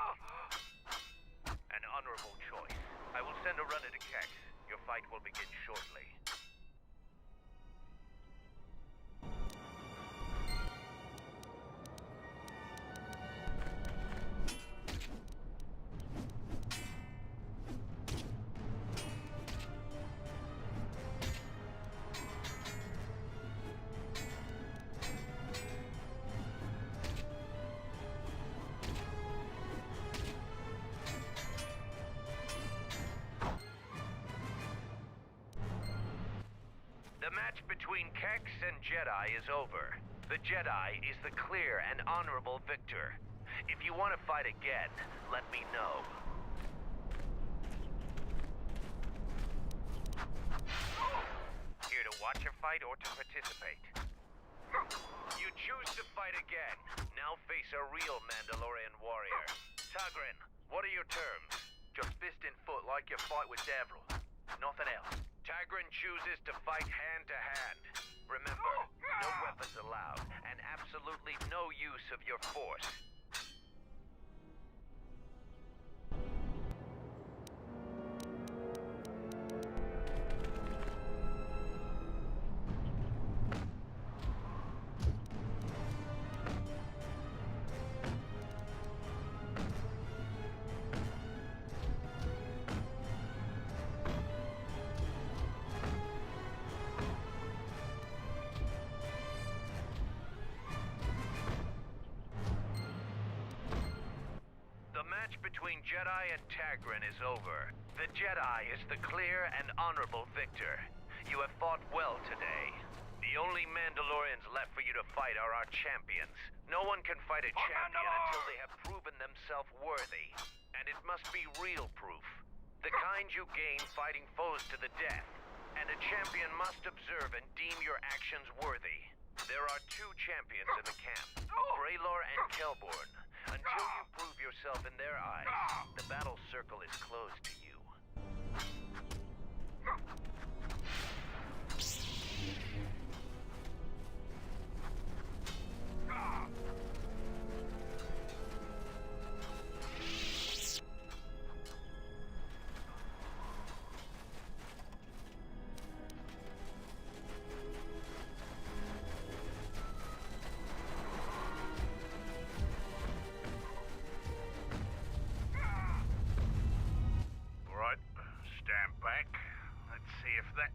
An honorable choice. I will send a runner to Kex. Your fight will begin shortly. The match between Kex and Jedi is over. The Jedi is the clear and honorable victor. If you want to fight again, let me know. Here to watch a fight or to participate? You choose to fight again. Now face a real Mandalorian warrior. Tagrin, what are your terms? Just fist and foot like your fight with Davril. Nothing else. Tagrin chooses to fight hand to hand. Remember, no weapons allowed, and absolutely no use of your force. Between Jedi and Tagrin is over. The Jedi is the clear and honorable victor. You have fought well today. The only Mandalorians left for you to fight are our champions. No one can fight a champion until they have proven themselves worthy. And it must be real proof. The kind you gain fighting foes to the death. And a champion must observe and deem your actions worthy. There are two champions in the camp, Braylor and Kelborn. Until you prove yourself in their eyes, the battle circle is closed to you. Stand back. Let's see if that...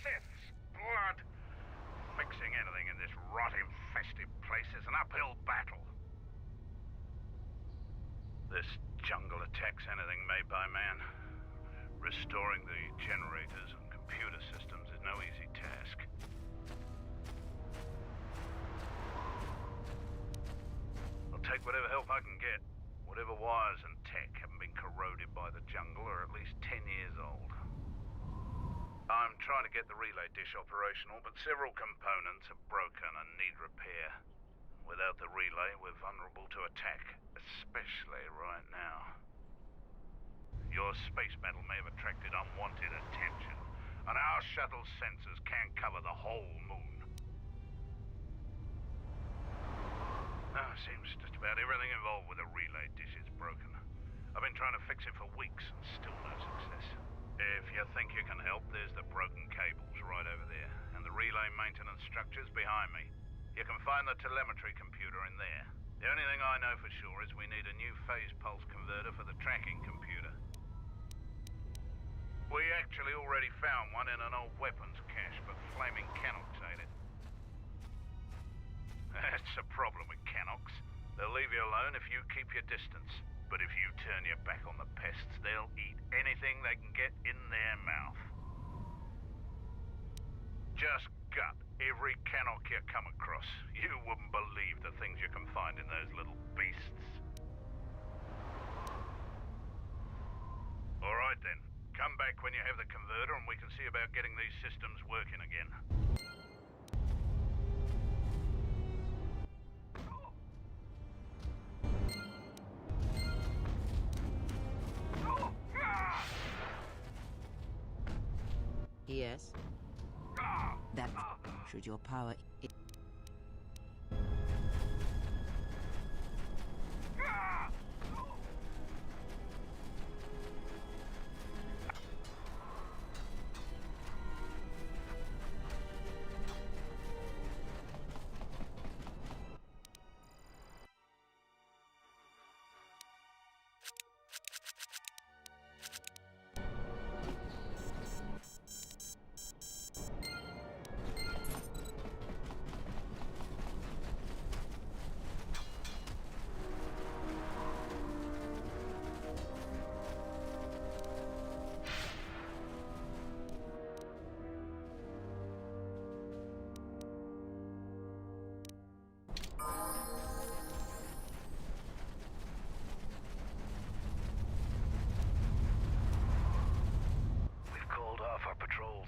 Sith's blood! Fixing anything in this rot-infested place is an uphill battle. This jungle attacks anything made by man. Restoring the generators and computer systems is no easy task. I'll take whatever help I can get. Whatever wires and tech haven't been corroded by the jungle are at least 10 years old. I'm trying to get the relay dish operational, but several components are broken and need repair. Without the relay, we're vulnerable to attack, especially right now. Your space metal may have attracted unwanted attention, and our shuttle's sensors can't cover the whole moon. Seems just about everything involved with a relay dish is broken. I've been trying to fix it for weeks and still no success. If you think you can help, there's the broken cables right over there, and the relay maintenance structure's behind me. You can find the telemetry computer in there. The only thing I know for sure is we need a new phase pulse converter for the tracking computer. We actually already found one in an old weapons cache, but flaming Canox ate it. That's a problem we you keep your distance. But if you turn your back on the pests, they'll eat anything they can get in their mouth. Just gut every Cannock you come across. You wouldn't believe the things you can find in those little beasts. All right then. Come back when you have the converter and we can see about getting these systems working again. Yes? That should your power...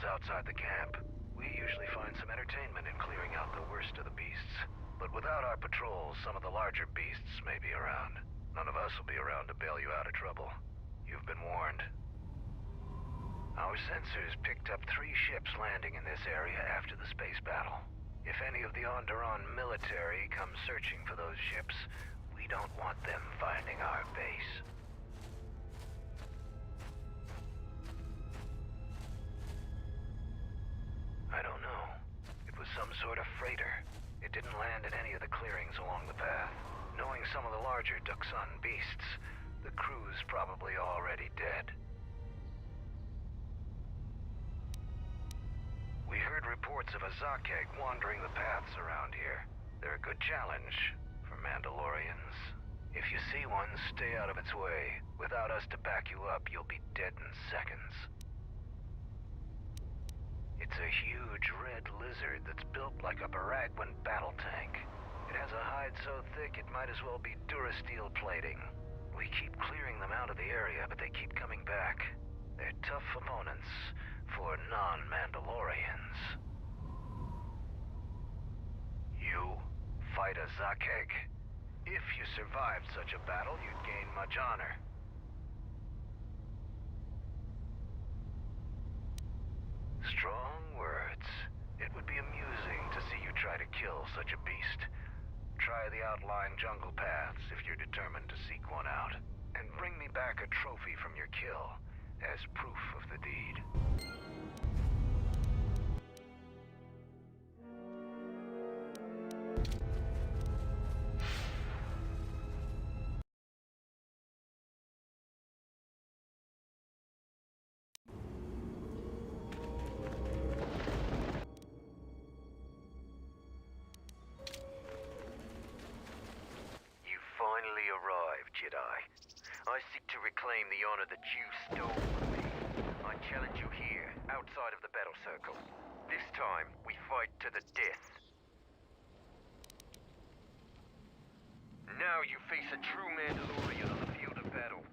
Outside the camp. We usually find some entertainment in clearing out the worst of the beasts. But without our patrols, some of the larger beasts may be around. None of us will be around to bail you out of trouble. You've been warned. Our sensors picked up 3 ships landing in this area after the space battle. If any of the Onderon military come searching for those ships, we don't want them finding our base. I don't know. It was some sort of freighter. It didn't land in any of the clearings along the path. Knowing some of the larger Duxan beasts, the crew's probably already dead. We heard reports of a Zakek wandering the paths around here. They're a good challenge for Mandalorians. If you see one, stay out of its way. Without us to back you up, you'll be dead in seconds. It's a huge red lizard that's built like a Baragwin battle tank. It has a hide so thick it might as well be Durasteel plating. We keep clearing them out of the area, but they keep coming back. They're tough opponents for non-Mandalorians. You fight a Zakek? If you survived such a battle, you'd gain much honor. Strong words. It would be amusing to see you try to kill such a beast. Try the outlying jungle paths if you're determined to seek one out. And bring me back a trophy from your kill as proof of the deed. Finally arrived, Jedi. I seek to reclaim the honor that you stole from me. I challenge you here, outside of the battle circle. This time, we fight to the death. Now you face a true Mandalorian on the field of battle.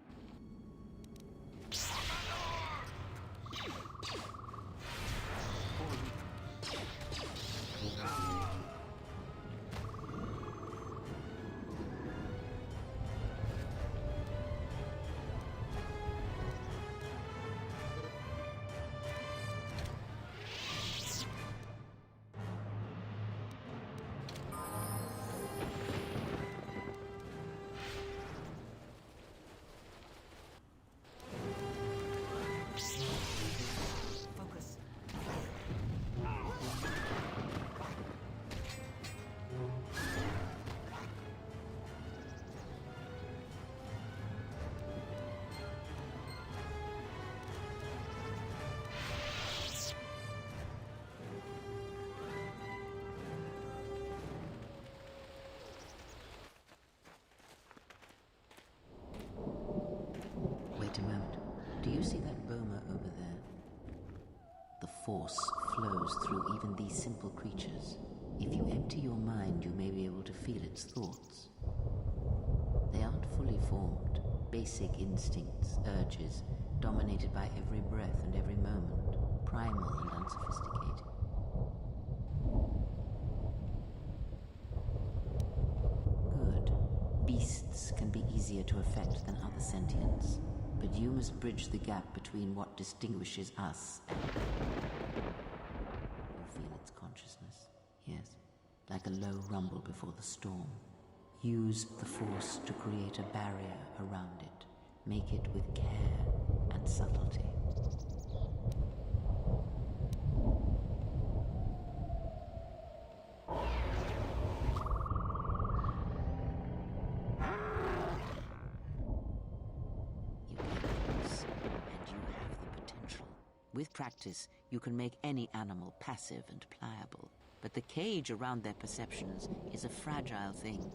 force flows through even these simple creatures. If you empty your mind, you may be able to feel its thoughts. They aren't fully formed, basic instincts, urges, dominated by every breath and every moment, primal and unsophisticated. Good. Beasts can be easier to affect than other sentients, but you must bridge the gap between what distinguishes us. You feel its consciousness, yes, like a low rumble before the storm. Use the force to create a barrier around it. Make it with care and subtlety. With practice, you can make any animal passive and pliable. But the cage around their perceptions is a fragile thing.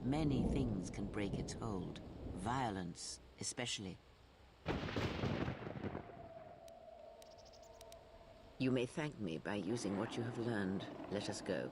Many things can break its hold. Violence, especially. You may thank me by using what you have learned. Let us go.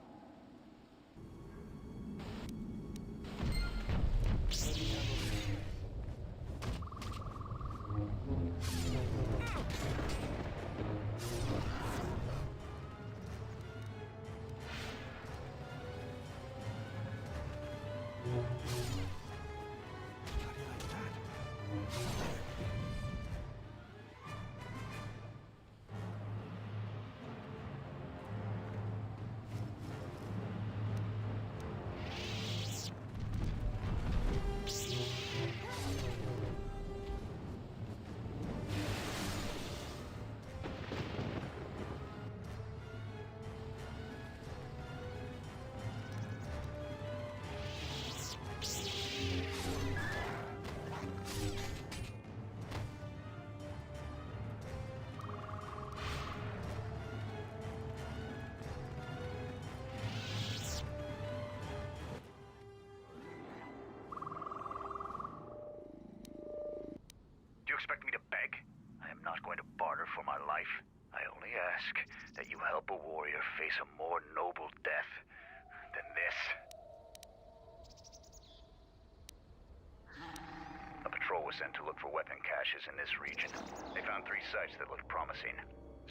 Expect me to beg? I am not going to barter for my life. I only ask that you help a warrior face a more noble death than this. A patrol was sent to look for weapon caches in this region. They found 3 sites that looked promising.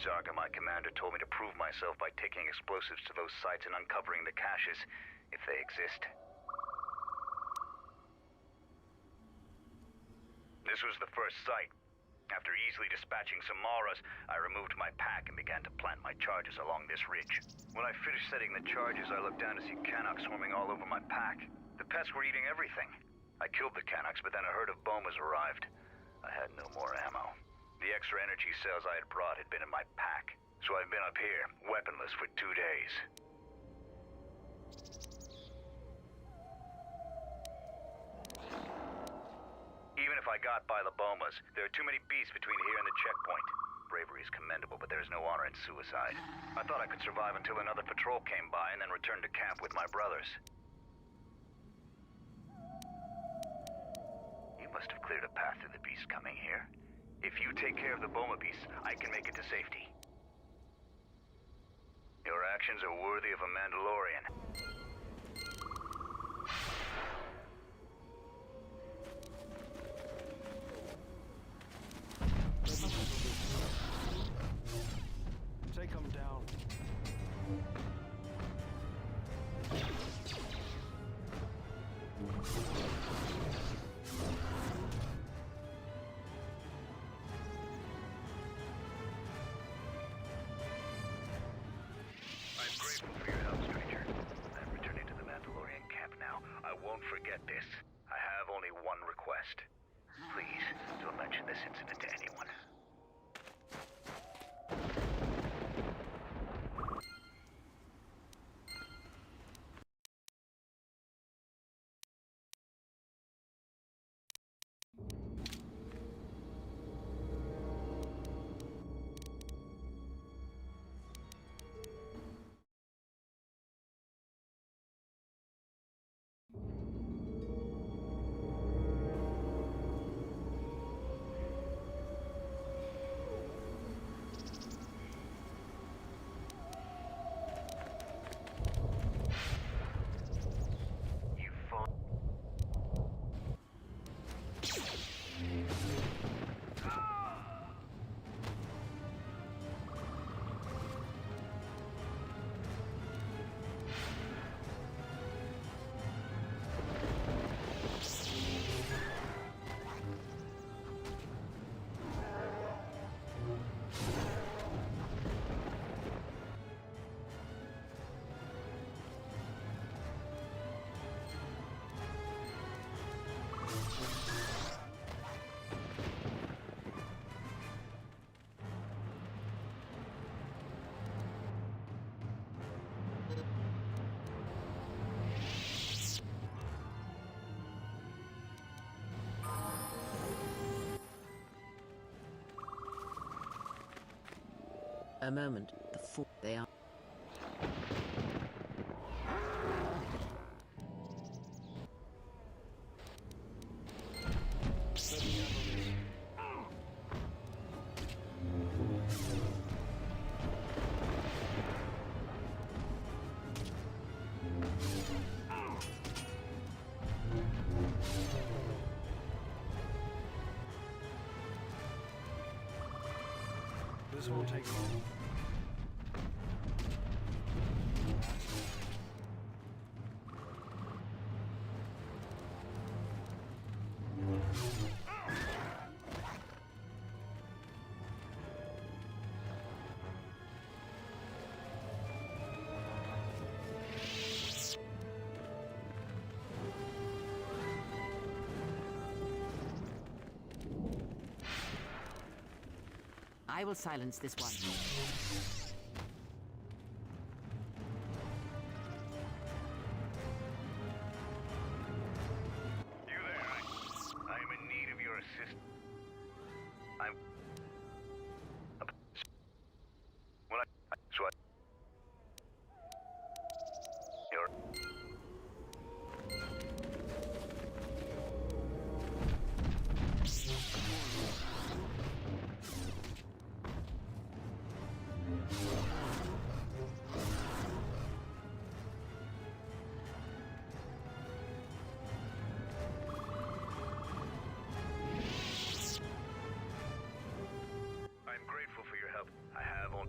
Zarga, my commander, told me to prove myself by taking explosives to those sites and uncovering the caches, if they exist. This was the first site. After easily dispatching some Maras, I removed my pack and began to plant my charges along this ridge. When I finished setting the charges, I looked down to see Canucks swarming all over my pack. The pests were eating everything. I killed the Canucks, but then a herd of Bomas arrived. I had no more ammo. The extra energy cells I had brought had been in my pack, so I've been up here, weaponless, for 2 days. Even if I got by the Bomas, there are too many beasts between here and the checkpoint. Bravery is commendable, but there is no honor in suicide. I thought I could survive until another patrol came by and then return to camp with my brothers. You must have cleared a path through the beasts coming here. If you take care of the Boma beasts, I can make it to safety. Your actions are worthy of a Mandalorian. Take them down. I'm grateful for your help, stranger. I'm returning to the Mandalorian camp now. I won't forget this. I have only one request. Please, don't mention this incident to anyone. A moment. They are. This won't take long. I will silence this one. You there? I am in need of your assistance. I'm... When so I... You're... I'm grateful for your help. I have on...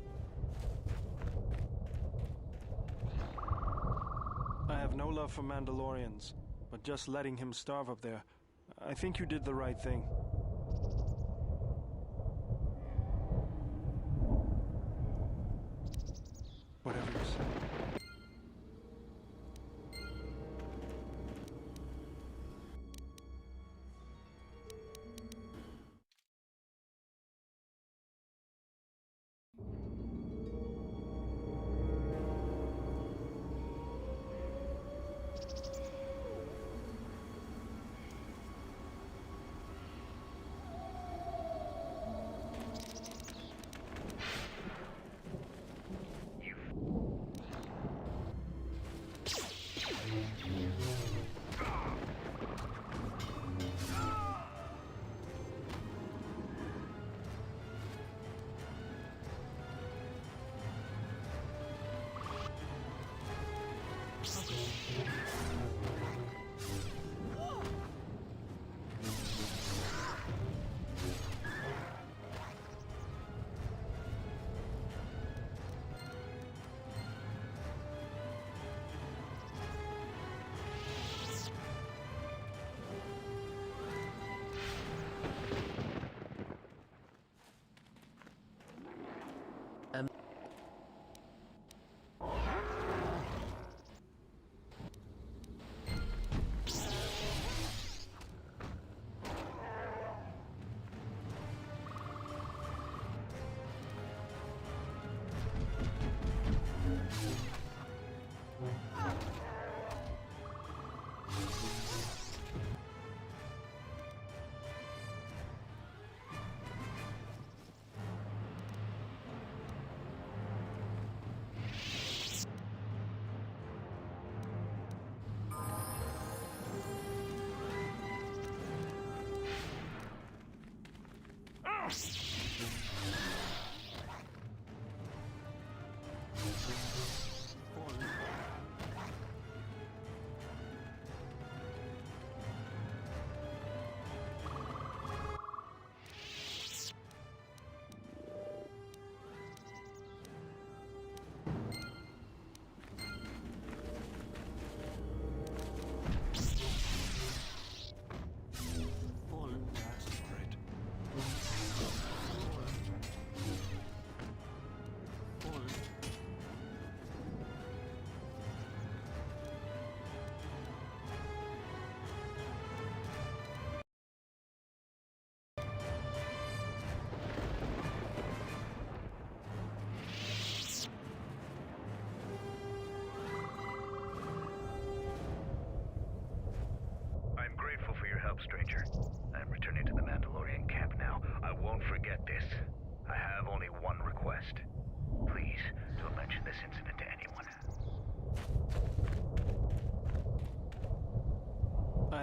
I have no love for Mandalorians, but just letting him starve up there, I think you did the right thing. Whatever you say.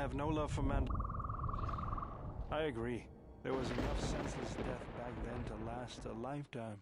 have no love for man. I agree. There was enough senseless death back then to last a lifetime.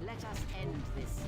Let us end this.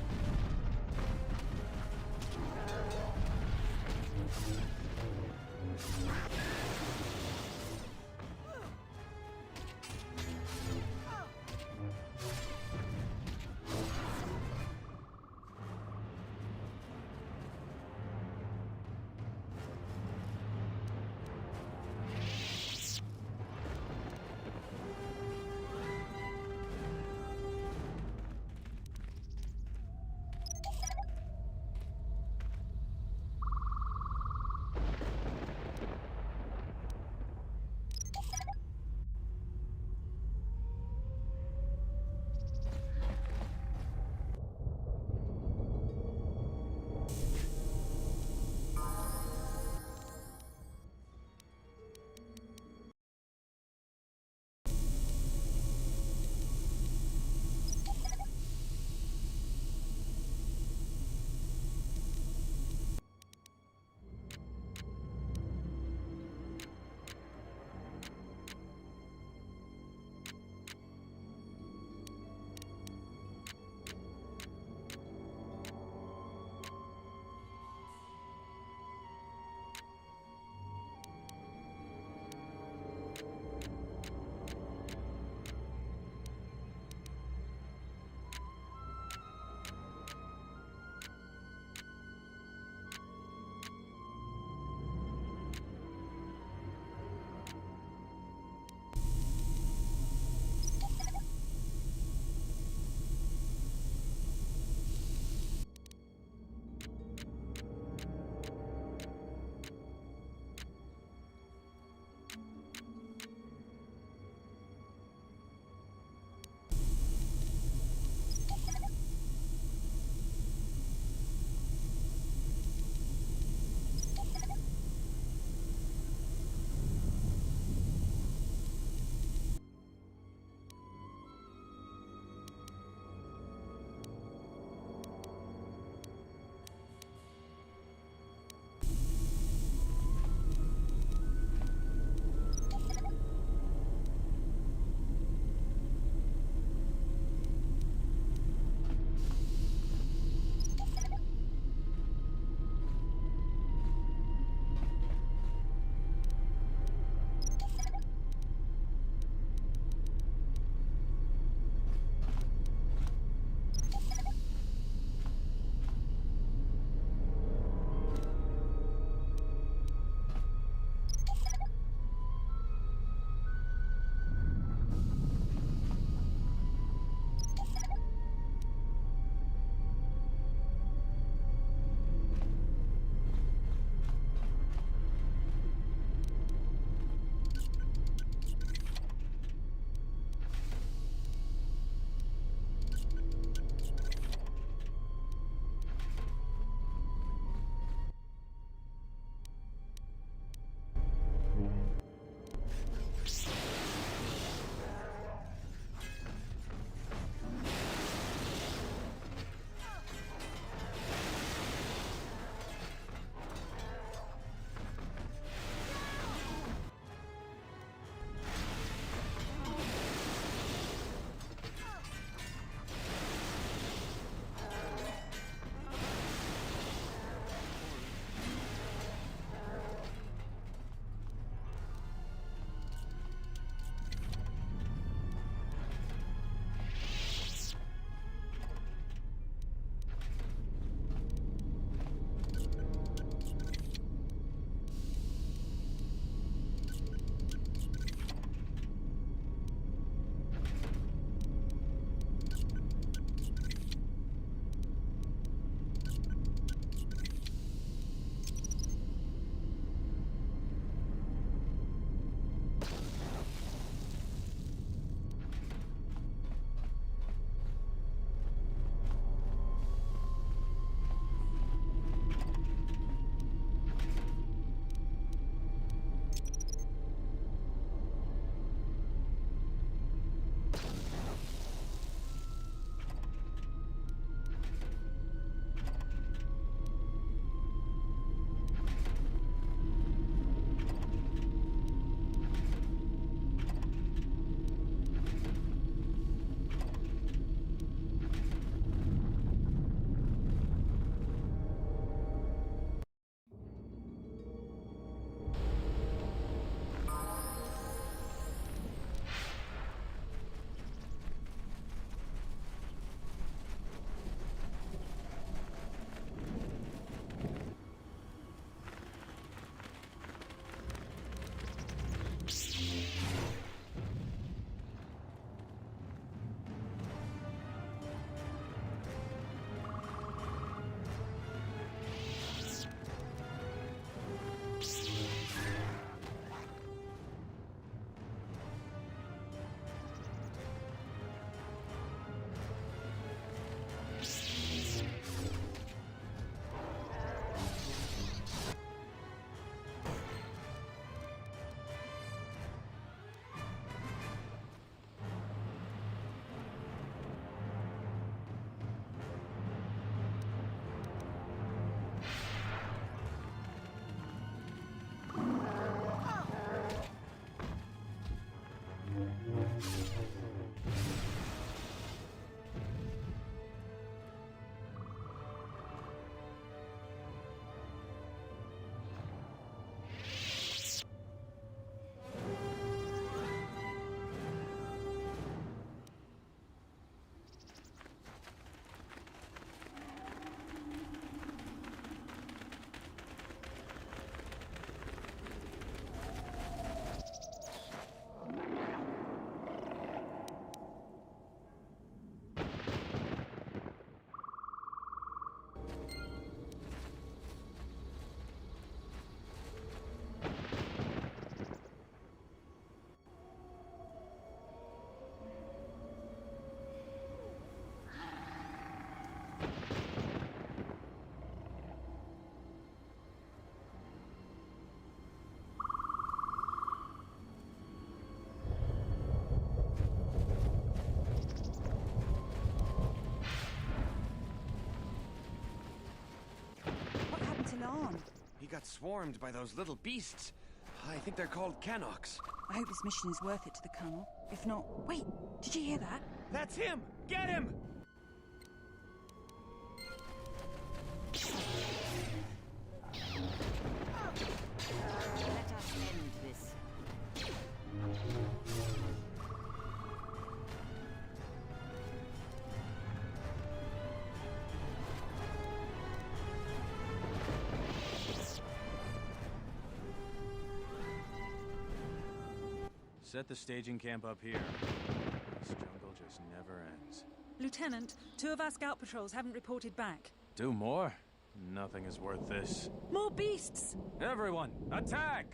got swarmed by those little beasts. I think they're called Canox. I hope this mission is worth it to the Colonel. If not... Wait! Did you hear that? That's him! Get him! Let us end this. Set the staging camp up here. This jungle just never ends. Lieutenant, 2 of our scout patrols haven't reported back. 2 more? Nothing is worth this. More beasts! Everyone, attack!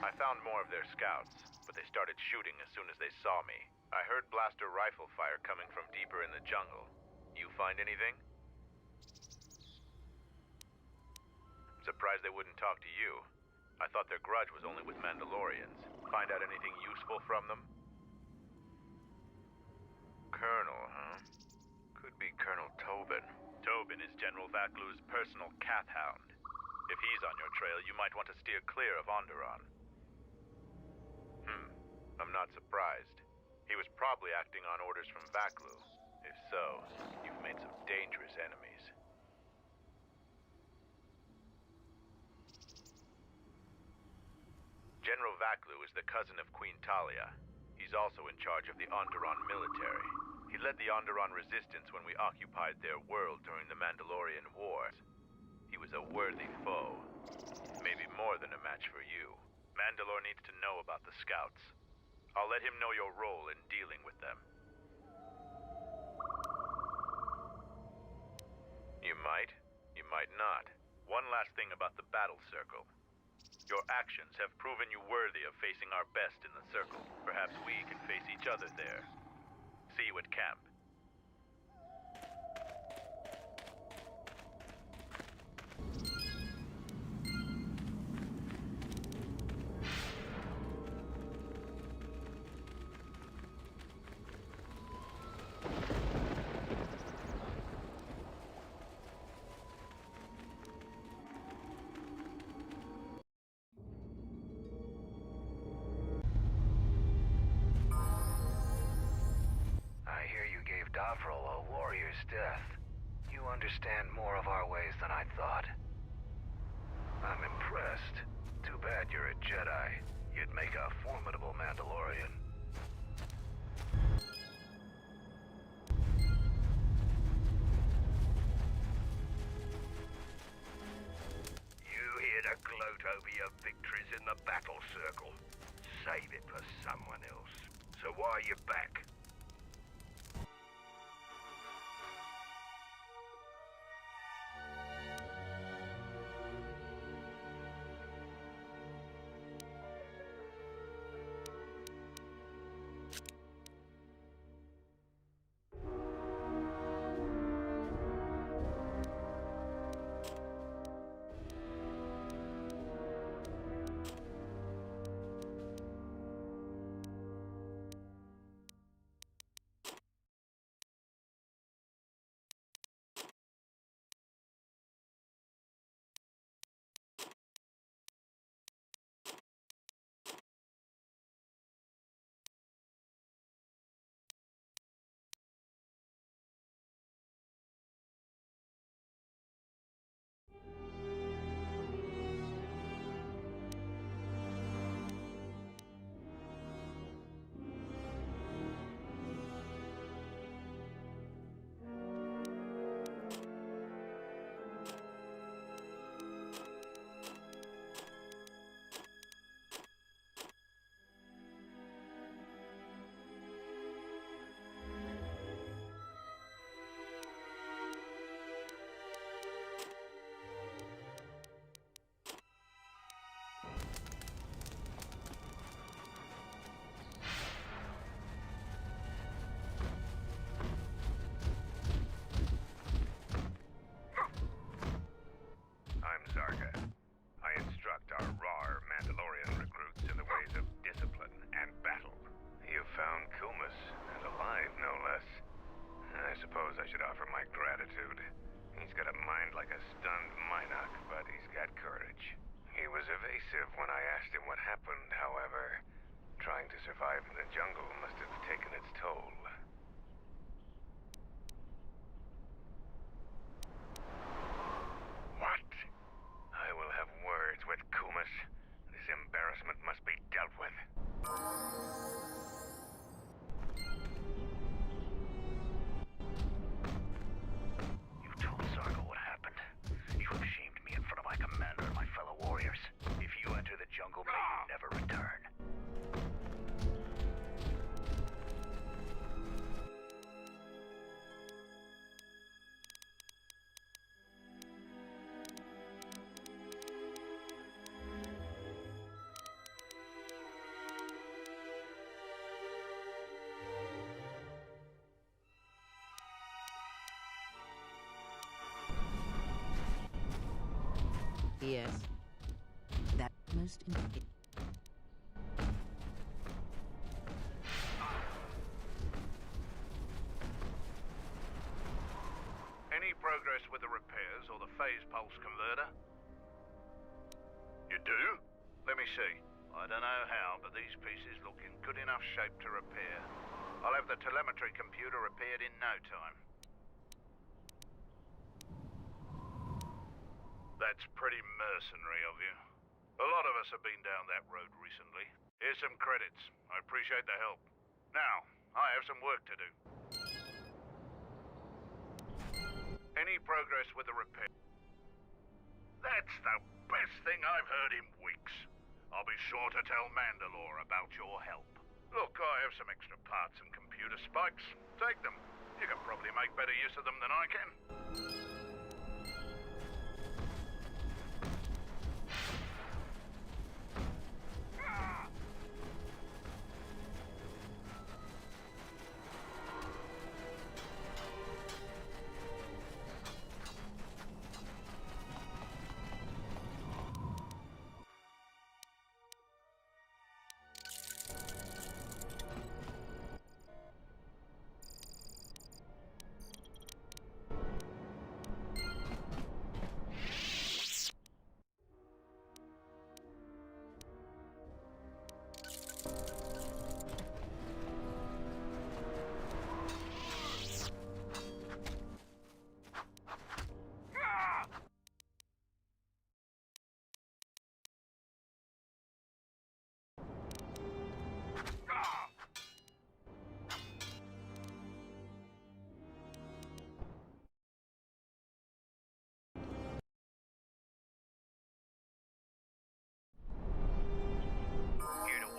I found more of their scouts, but they started shooting as soon as they saw me. I heard blaster rifle fire coming from deeper in the jungle. You find anything? Surprised they wouldn't talk to you. I thought their grudge was only with Mandalorians. Find out anything useful from them? Colonel, huh? Could be Colonel Tobin. Tobin is General Vaklu's personal cat hound. If he's on your trail, you might want to steer clear of Onderon. I'm not surprised. He was probably acting on orders from Vaklu. If so, you've made some dangerous enemies. General Vaklu is the cousin of Queen Talia. He's also in charge of the Onderon military. He led the Onderon resistance when we occupied their world during the Mandalorian Wars. He was a worthy foe. Maybe more than a match for you. Mandalore needs to know about the scouts. I'll let him know your role in dealing with them. You might not. One last thing about the battle circle. Your actions have proven you worthy of facing our best in the circle. Perhaps we can face each other there. See you at camp. A warrior's death. You understand more of our ways than I thought. I'm impressed. Too bad you're a Jedi. You'd make a formidable Mandalorian. You here to gloat over your victories in the battle circle. Save it for someone else. So why are you back? Yes. That most important. Any progress with the repairs or the phase pulse converter? You do? Let me see. I don't know how, but these pieces look in good enough shape to repair. I'll have the telemetry computer repaired in no time. That's pretty mercenary of you. A lot of us have been down that road recently. Here's some credits. I appreciate the help. Now, I have some work to do. Any progress with the repair? That's the best thing I've heard in weeks. I'll be sure to tell Mandalore about your help. Look, I have some extra parts and computer spikes. Take them. You can probably make better use of them than I can.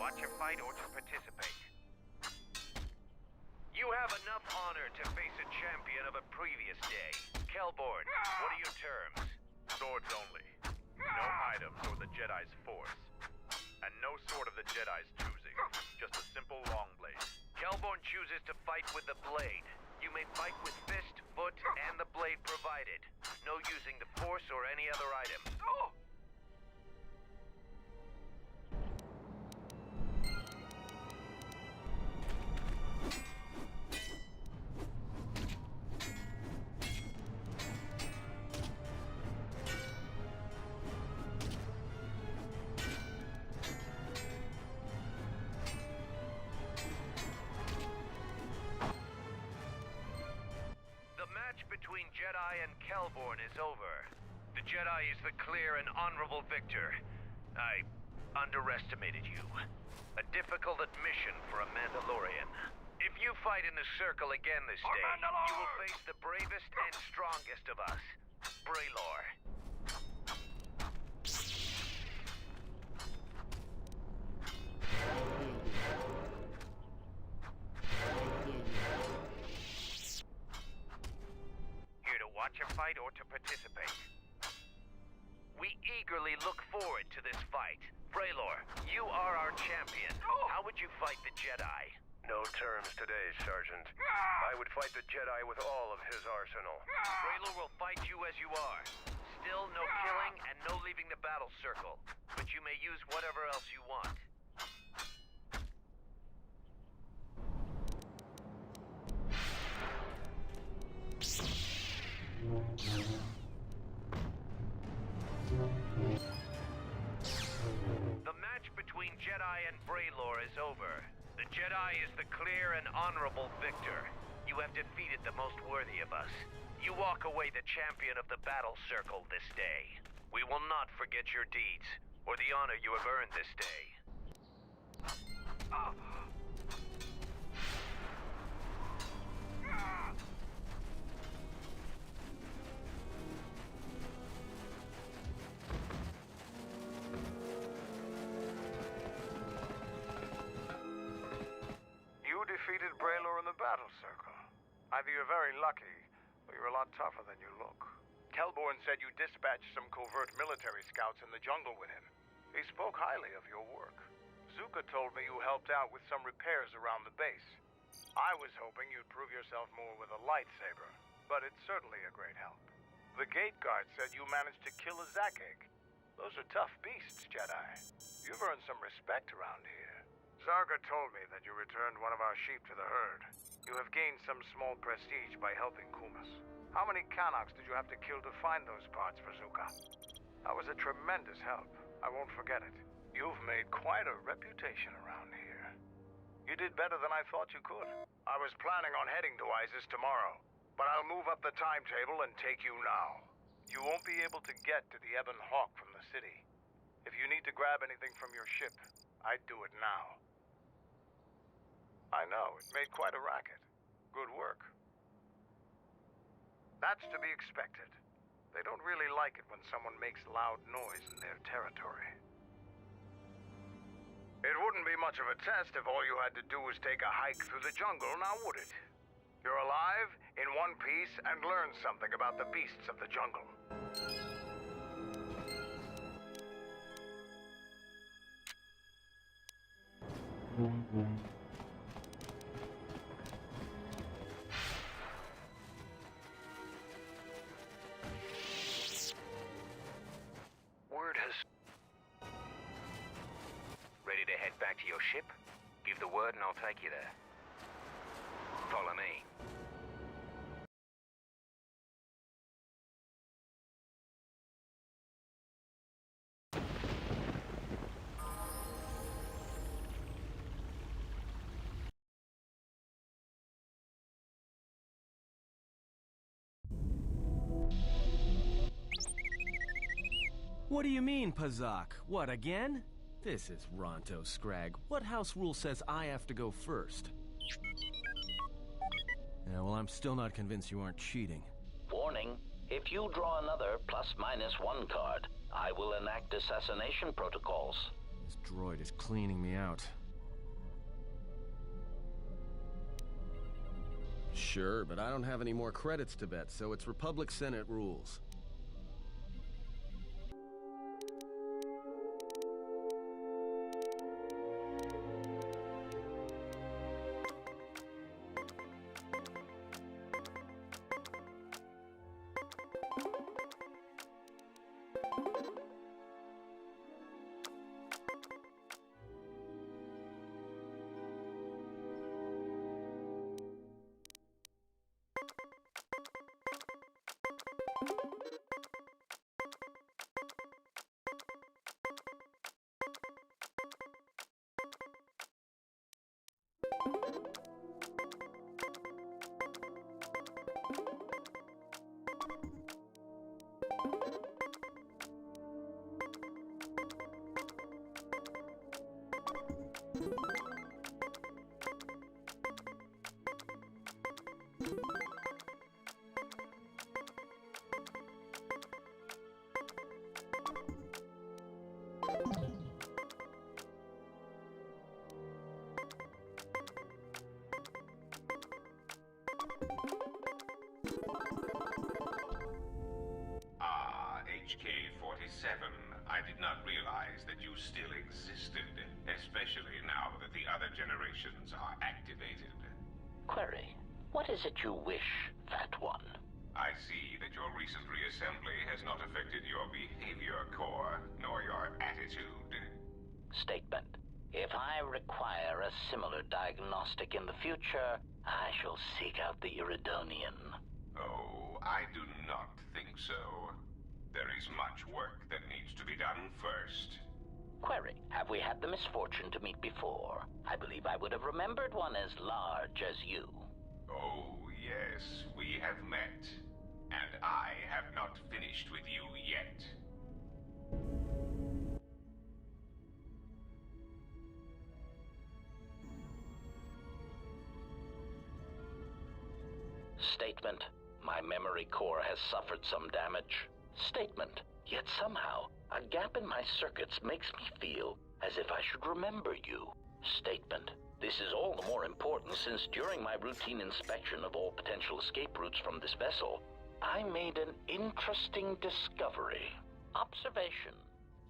Watch a fight or to participate. You have enough honor to face a champion of a previous day. Kelborn, what are your terms? Swords only. No items or the Jedi's force. And no sword of the Jedi's choosing. Just a simple long blade. Kelborn chooses to fight with the blade. You may fight with fist, foot, and the blade provided. No using the force or any other item. Between Jedi and Kelborn is over. The Jedi is the clear and honorable victor. I underestimated you. A difficult admission for a Mandalorian. If you fight in the circle again this day, you will face the bravest and strongest of us, Braylor. Watch a fight or to participate. We eagerly look forward to this fight. Braylor, you are our champion. How would you fight the Jedi? No terms today, Sergeant. I would fight the Jedi with all of his arsenal. Braylor will fight you as you are. Still no killing and no leaving the battle circle. But you may use whatever else you want. The match between Jedi and Braylor is over. The Jedi is the clear and honorable victor. You have defeated the most worthy of us. You walk away the champion of the battle circle this day. We will not forget your deeds, or the honor you have earned this day. You defeated Braylor in the battle circle. Either you're very lucky, or you're a lot tougher than you look. Kelborn said you dispatched some covert military scouts in the jungle with him. He spoke highly of your work. Zuka told me you helped out with some repairs around the base. I was hoping you'd prove yourself more with a lightsaber, but it's certainly a great help. The gate guard said you managed to kill a Zakeg. Those are tough beasts, Jedi. You've earned some respect around here. Zarga told me that you returned one of our sheep to the herd. You have gained some small prestige by helping Kumas. How many Kanaks did you have to kill to find those parts for Zuka? That was a tremendous help. I won't forget it. You've made quite a reputation around here. You did better than I thought you could. I was planning on heading to Isis tomorrow, but I'll move up the timetable and take you now. You won't be able to get to the Ebon Hawk from the city. If you need to grab anything from your ship, I'd do it now. I know, it made quite a racket. Good work. That's to be expected. They don't really like it when someone makes loud noise in their territory. It wouldn't be much of a test if all you had to do was take a hike through the jungle, now would it? You're alive, in one piece, and learn something about the beasts of the jungle. Word has... Ready to head back to your ship? Give the word and I'll take you there. Follow me. What do you mean, Pazak? What, again? This is Ronto Scrag. What house rule says I have to go first? Yeah, well, I'm still not convinced you aren't cheating. Warning, if you draw another ±1 card, I will enact assassination protocols. This droid is cleaning me out. Sure, but I don't have any more credits to bet, so it's Republic Senate rules. HK-47, I did not realize that you still existed, especially now that the other generations are activated. Query, what is it you wish, Fat One? I see that your recent reassembly has not affected your behavior core, nor your attitude. Statement. If I require a similar diagnostic in the future, I shall seek out the Iridonian. Oh, I do not think so. There is much work that needs to be done first. Query, have we had the misfortune to meet before? I believe I would have remembered one as large as you. Oh, yes, we have met. And I have not finished with you yet. Statement. My memory core has suffered some damage. Statement. Yet somehow, a gap in my circuits makes me feel as if I should remember you. Statement. This is all the more important since during my routine inspection of all potential escape routes from this vessel, I made an interesting discovery. Observation.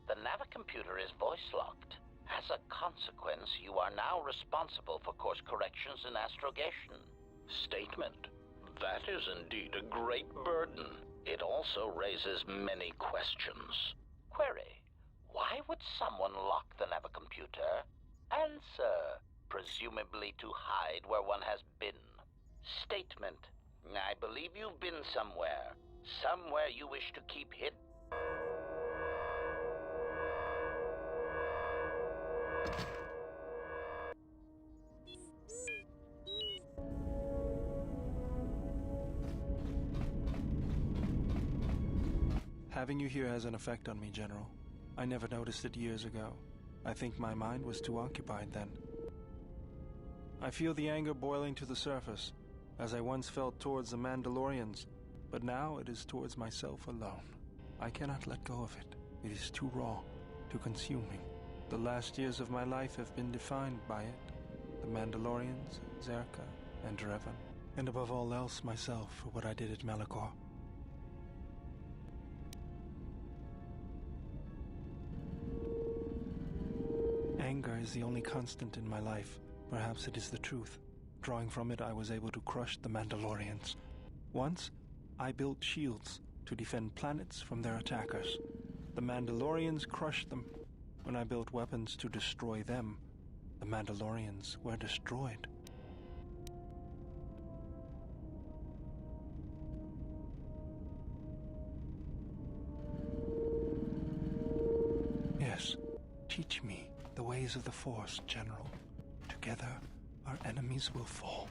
The navicomputer is voice-locked. As a consequence, you are now responsible for course corrections and astrogation. Statement. That is indeed a great burden. It also raises many questions. Query. Why would someone lock the navicomputer? Answer. Presumably to hide where one has been. Statement. I believe you've been somewhere. Somewhere you wish to keep hidden. Having you here has an effect on me, General. I never noticed it years ago. I think my mind was too occupied then. I feel the anger boiling to the surface, as I once felt towards the Mandalorians, but now it is towards myself alone. I cannot let go of it. It is too raw, too consuming. The last years of my life have been defined by it. The Mandalorians, Zerka, and Revan, and above all else, myself for what I did at Malachor. Anger is the only constant in my life. Perhaps it is the truth. Drawing from it, I was able to crush the Mandalorians. Once, I built shields to defend planets from their attackers. The Mandalorians crushed them. When I built weapons to destroy them, the Mandalorians were destroyed. Yes, teach me the ways of the Force, General. Together, our enemies will fall.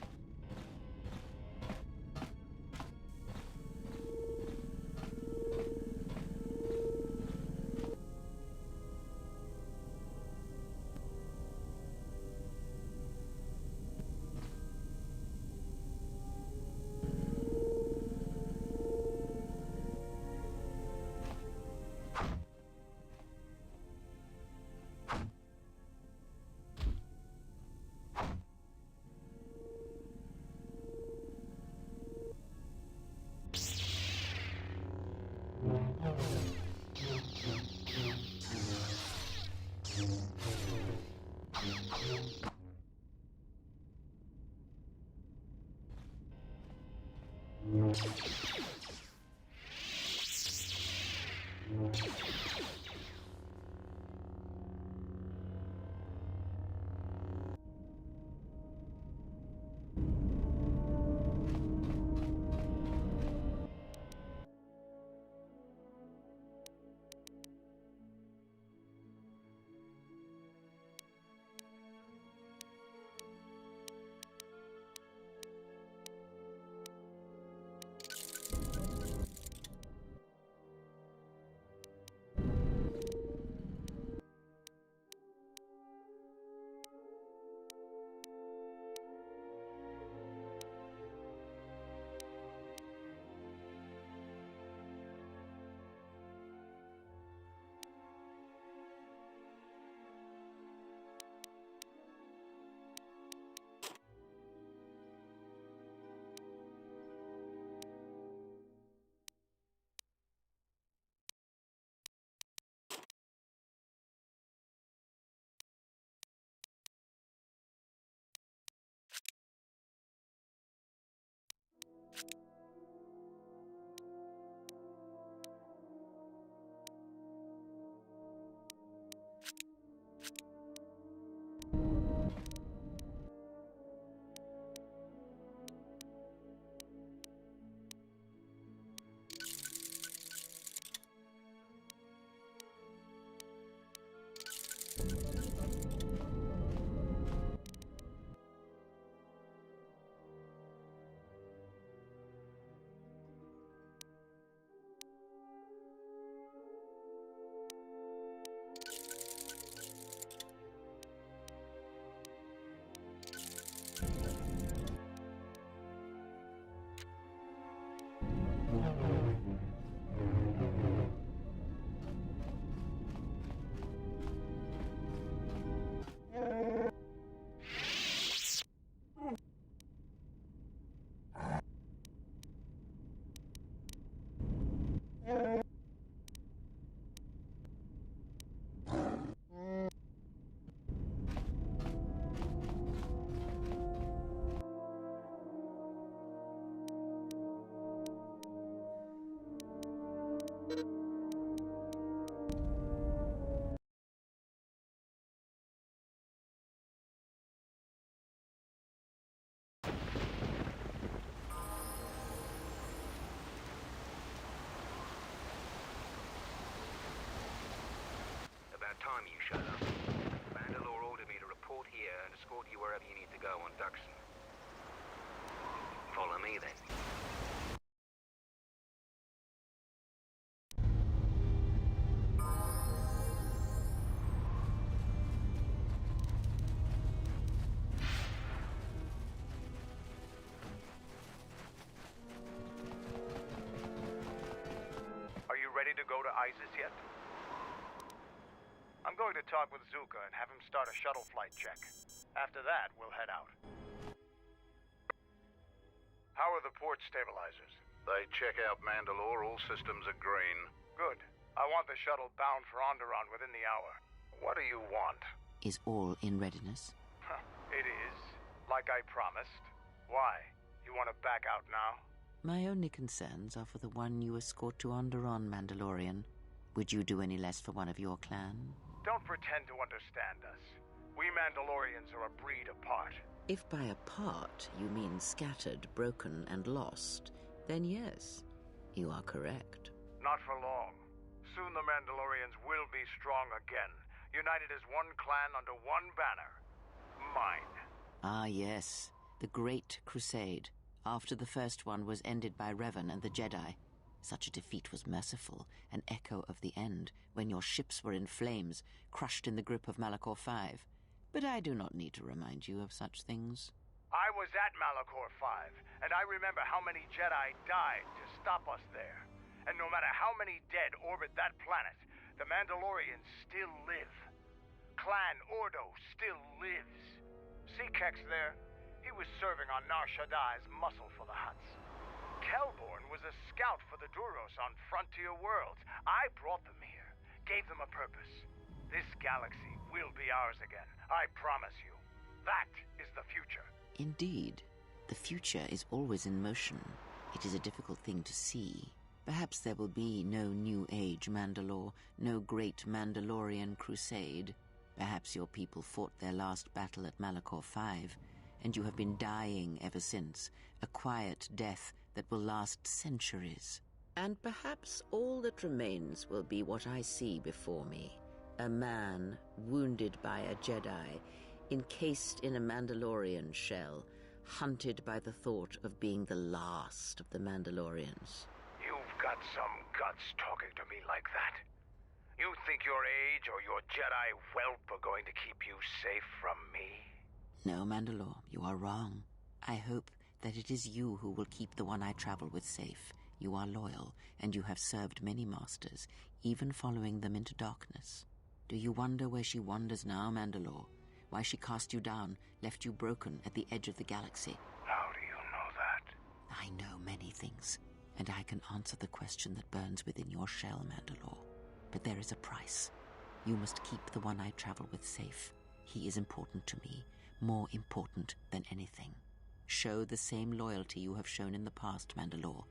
time you showed up. Mandalore ordered me to report here and escort you wherever you need to go on Duxon. Follow me, then. Are you ready to go to ISIS yet? I'm going to talk with Zuka and have him start a shuttle flight check. After that, we'll head out. How are the port stabilizers? They check out Mandalore. All systems are green. Good. I want the shuttle bound for Onderon within the hour. What do you want? Is all in readiness? It is. Like I promised. Why? You want to back out now? My only concerns are for the one you escort to Onderon, Mandalorian. Would you do any less for one of your clan? Don't pretend to understand us. We Mandalorians are a breed apart. If by apart you mean scattered, broken, and lost, then yes, you are correct. Not for long. Soon the Mandalorians will be strong again, united as one clan under one banner. Mine. Ah, yes, the Great Crusade, after the first one was ended by Revan and the Jedi. Such a defeat was merciful, an echo of the end, when your ships were in flames, crushed in the grip of Malachor V. But I do not need to remind you of such things. I was at Malachor V, and I remember how many Jedi died to stop us there. And no matter how many dead orbit that planet, the Mandalorians still live. Clan Ordo still lives. See Kex there? He was serving on Nar Shaddaa as muscle for the Hutts. Kelborn was a scout for the Duros on Frontier Worlds. I brought them here, gave them a purpose. This galaxy will be ours again, I promise you. That is the future. Indeed. The future is always in motion. It is a difficult thing to see. Perhaps there will be no New Age Mandalore, no great Mandalorian crusade. Perhaps your people fought their last battle at Malachor V, and you have been dying ever since, a quiet death that will last centuries. And perhaps all that remains will be what I see before me. A man wounded by a Jedi, encased in a Mandalorian shell, hunted by the thought of being the last of the Mandalorians. You've got some guts talking to me like that. You think your age or your Jedi whelp are going to keep you safe from me? No, Mandalore, you are wrong. I hope that it is you who will keep the one I travel with safe. You are loyal, and you have served many masters, even following them into darkness. Do you wonder where she wanders now, Mandalore? Why she cast you down, left you broken at the edge of the galaxy? How do you know that? I know many things, and I can answer the question that burns within your shell, Mandalore. But there is a price. You must keep the one I travel with safe. He is important to me, more important than anything. Show the same loyalty you have shown in the past, Mandalore.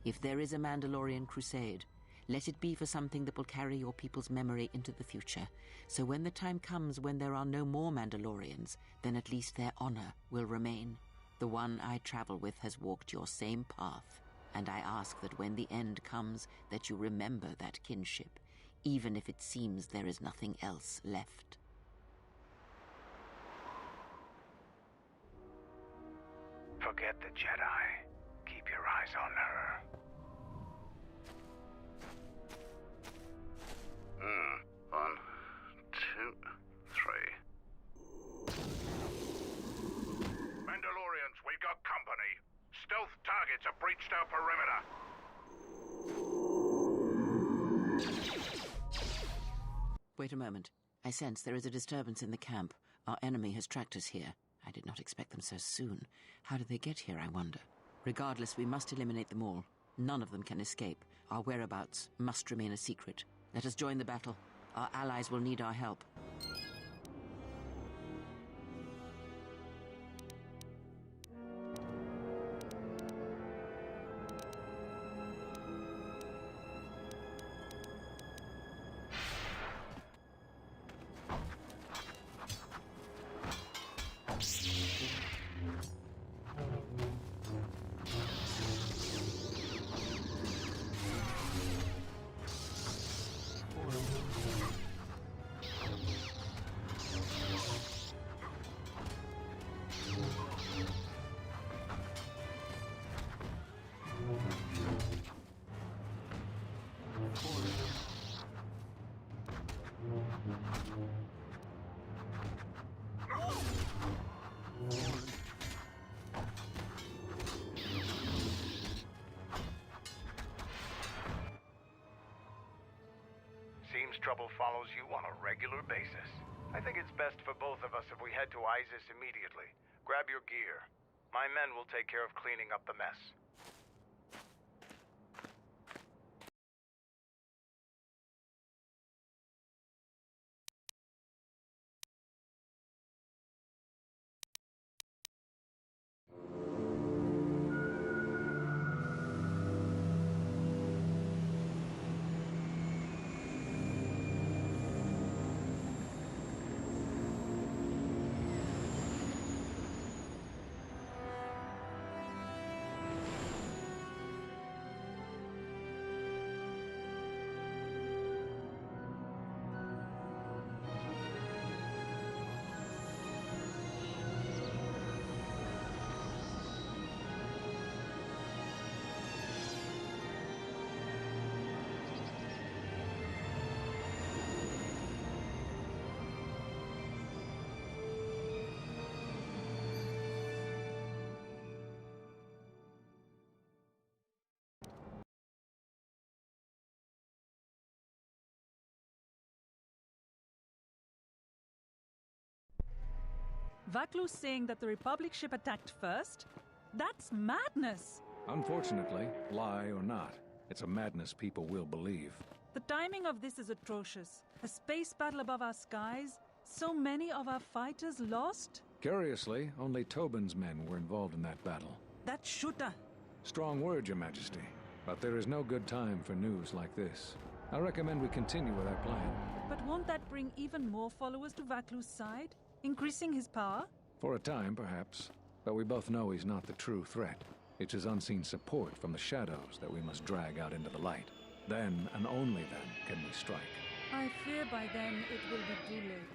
If there is a Mandalorian crusade, let it be for something that will carry your people's memory into the future. So when the time comes when there are no more Mandalorians, then at least their honor will remain. The one I travel with has walked your same path, and I ask that when the end comes, that you remember that kinship, even if it seems there is nothing else left. Forget the Jedi. Keep your eyes on her. 1, 2, 3. Mandalorians, we got company. Stealth targets have breached our perimeter. Wait a moment. I sense there is a disturbance in the camp. Our enemy has tracked us here. I did not expect them so soon. How did they get here, I wonder? Regardless, we must eliminate them all. None of them can escape. Our whereabouts must remain a secret. Let us join the battle. Our allies will need our help. trouble follows you on a regular basis. I think it's best for both of us if we head to Isis immediately. Grab your gear. My men will take care of cleaning up the mess. Vaklu's saying that the Republic ship attacked first? That's madness! Unfortunately, lie or not, it's a madness people will believe. The timing of this is atrocious. A space battle above our skies, so many of our fighters lost? Curiously, only Tobin's men were involved in that battle. That Shutta! Strong word, Your Majesty, but there is no good time for news like this. I recommend we continue with our plan. But won't that bring even more followers to Vaklu's side? Increasing his power? For a time, perhaps. But we both know he's not the true threat. It's his unseen support from the shadows that we must drag out into the light. Then, and only then, can we strike. I fear by then it will be too late.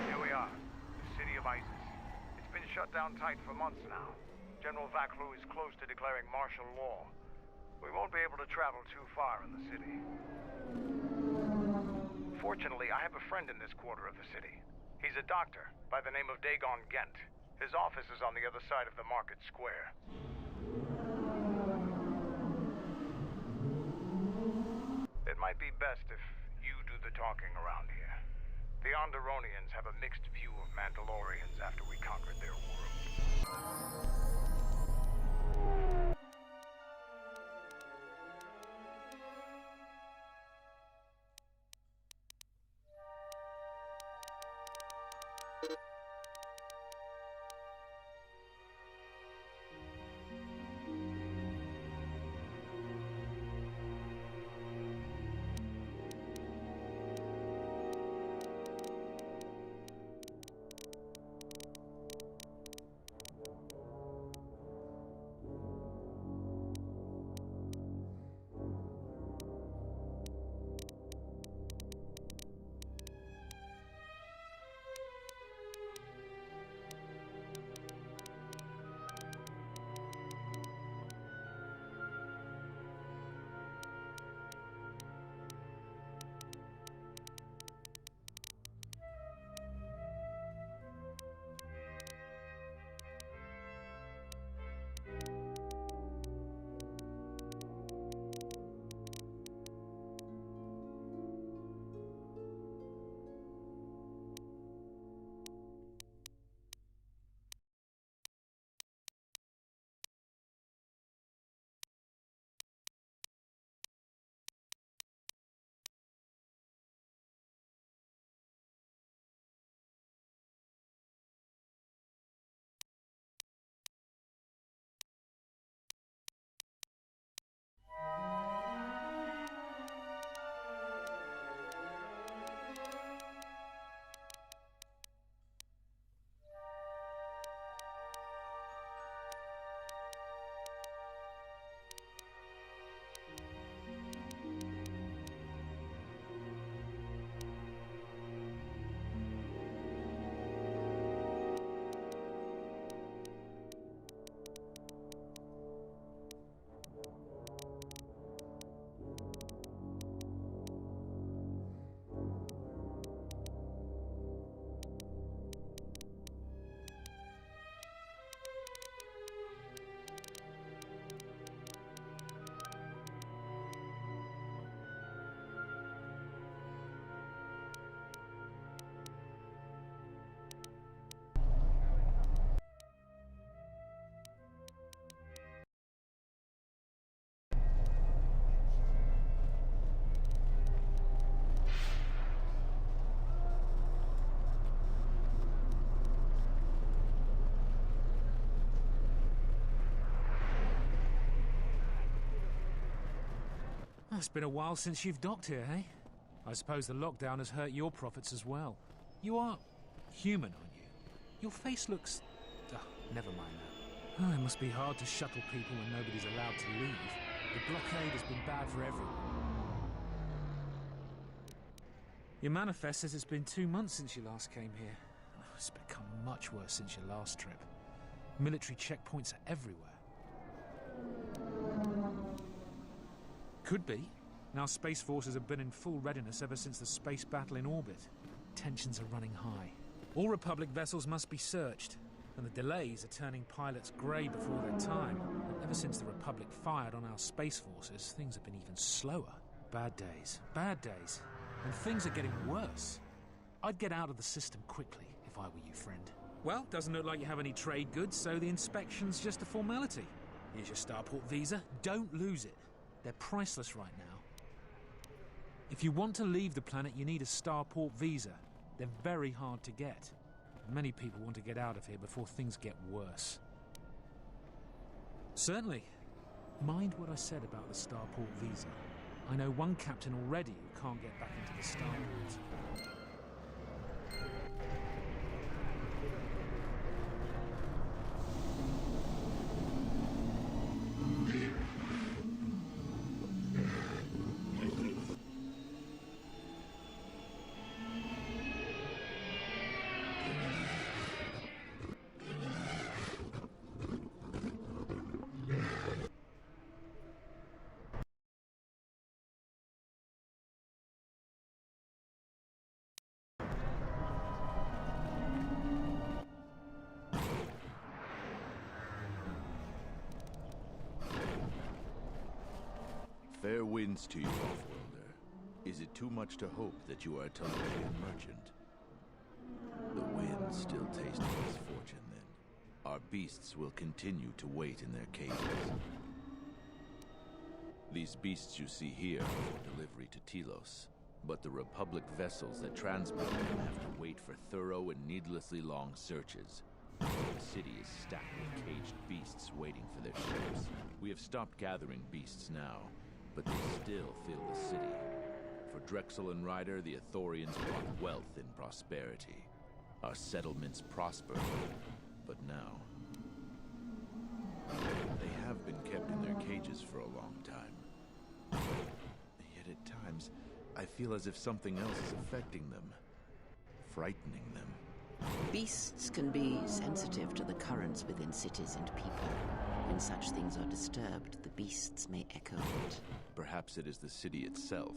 Here we are, the city of Isis. It's been shut down tight for months now. General Vaklu is close to declaring martial law. We won't be able to travel too far in the city. Fortunately, I have a friend in this quarter of the city. He's a doctor by the name of Dagon Gent. His office is on the other side of the market square. It might be best if you do the talking around here. The Onderonians have a mixed view of Mandalorians after we conquered their world. It's been a while since you've docked here, eh? I suppose the lockdown has hurt your profits as well. You are human, aren't you? Your face looks... Oh, never mind that. Oh, it must be hard to shuttle people when nobody's allowed to leave. The blockade has been bad for everyone. Your manifest says it's been 2 months since you last came here. Oh, it's become much worse since your last trip. Military checkpoints are everywhere. Could be. Now Space Forces have been in full readiness ever since the space battle in orbit. Tensions are running high. All Republic vessels must be searched, and the delays are turning pilots grey before their time. And ever since the Republic fired on our Space Forces, things have been even slower. Bad days. And things are getting worse. I'd get out of the system quickly if I were you, friend. Well, doesn't look like you have any trade goods, so the inspection's just a formality. Here's your starport visa. Don't lose it. They're priceless right now. If you want to leave the planet, you need a starport visa. They're very hard to get. Many people want to get out of here before things get worse. Certainly. Mind what I said about the starport visa. I know one captain already who can't get back into the starport. Fair winds to you, Offworlder. Is it too much to hope that you are a Telerian merchant? The wind still tastes misfortune, then. Our beasts will continue to wait in their cages. These beasts you see here are for delivery to Telos, but the Republic vessels that transport them have to wait for thorough and needlessly long searches. The city is stacked with caged beasts waiting for their ships. We have stopped gathering beasts now, but they still fill the city. For Drexel and Ryder, the Ithorians brought wealth and prosperity. Our settlements prospered, but now... they have been kept in their cages for a long time. Yet at times, I feel as if something else is affecting them, frightening them. Beasts can be sensitive to the currents within cities and people. When such things are disturbed, the beasts may echo it. Perhaps it is the city itself.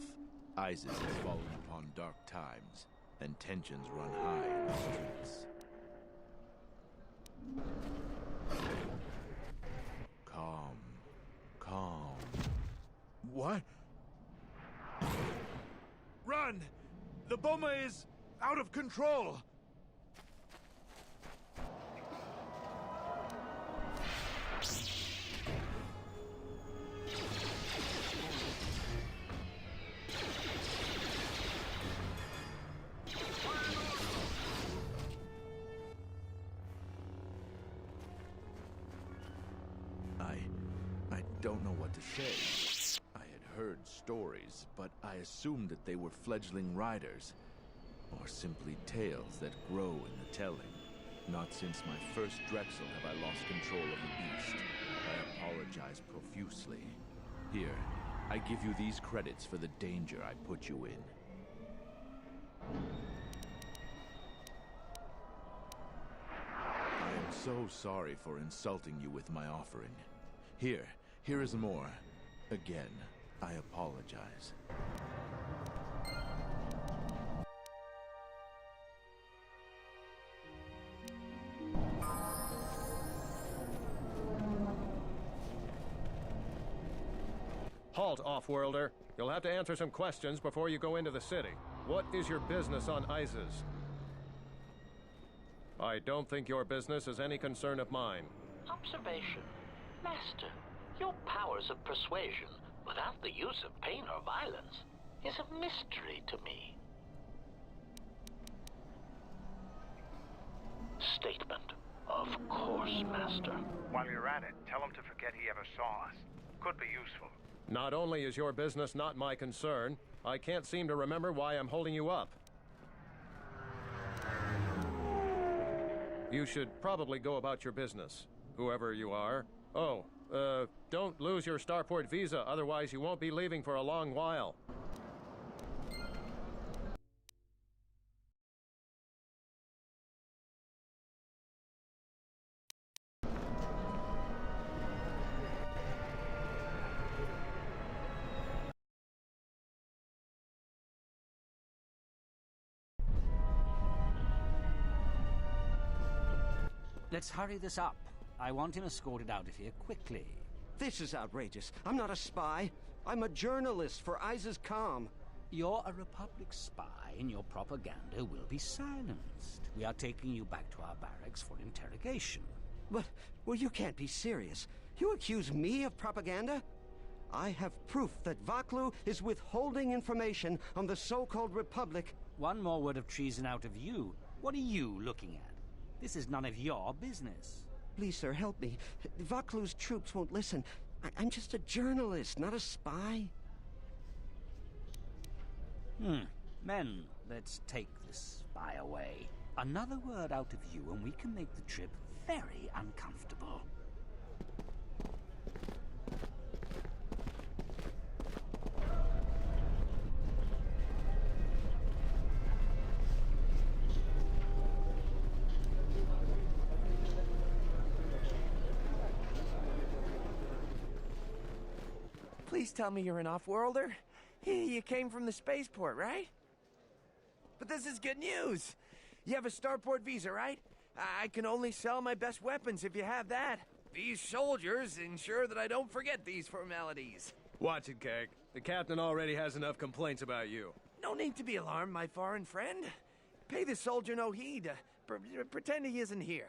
Isis has fallen upon dark times, and tensions run high in the streets. Calm. What? Run! The Boma is out of control! I don't know what to say. I had heard stories, but I assumed that they were fledgling riders, or simply tales that grow in the telling. Not since my first Drexel have I lost control of the beast. I apologize profusely. Here, I give you these credits for the danger I put you in. I am so sorry for insulting you with my offering. Here is more. Again, I apologize. Halt, Offworlder. You'll have to answer some questions before you go into the city. What is your business on Isis? I don't think your business is any concern of mine. Observation. Master, your powers of persuasion, without the use of pain or violence, is a mystery to me. Statement. Of course, Master. While you're at it, tell him to forget he ever saw us. Could be useful. Not only is your business not my concern, I can't seem to remember why I'm holding you up. You should probably go about your business, whoever you are. Oh, don't lose your starport visa, otherwise you won't be leaving for a long while. Let's hurry this up. I want him escorted out of here quickly. This is outrageous. I'm not a spy. I'm a journalist for ISIS Com. You're a Republic spy, and your propaganda will be silenced. We are taking you back to our barracks for interrogation. But, well, you can't be serious. You accuse me of propaganda? I have proof that Vaklu is withholding information on the so-called Republic. One more word of treason out of you. What are you looking at? This is none of your business. Please, sir, help me. Vaklu's troops won't listen. I'm just a journalist, not a spy. Men, let's take this spy away. Another word out of you and we can make the trip very uncomfortable. Please tell me you're an off-worlder. You came from the spaceport, right? But this is good news. You have a starport visa, right? I can only sell my best weapons if you have that. These soldiers ensure that I don't forget these formalities. Watch it, Keg. The captain already has enough complaints about you. No need to be alarmed, my foreign friend. Pay the soldier no heed. Pretend he isn't here.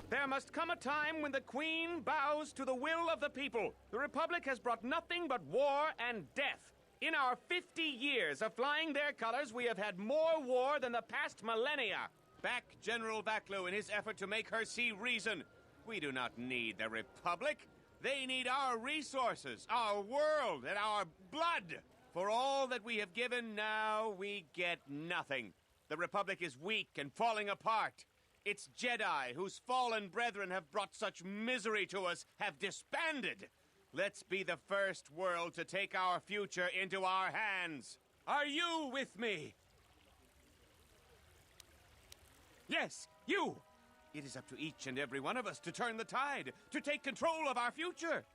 There must come a time when the Queen bows to the will of the people. The Republic has brought nothing but war and death. In our 50 years of flying their colors, we have had more war than the past millennia. Back General Vaklu in his effort to make her see reason. We do not need the Republic. They need our resources, our world, and our blood. For all that we have given, now we get nothing. The Republic is weak and falling apart. Its Jedi, whose fallen brethren have brought such misery to us, have disbanded. Let's be the first world to take our future into our hands. Are you with me? Yes, you! It is up to each and every one of us to turn the tide, to take control of our future.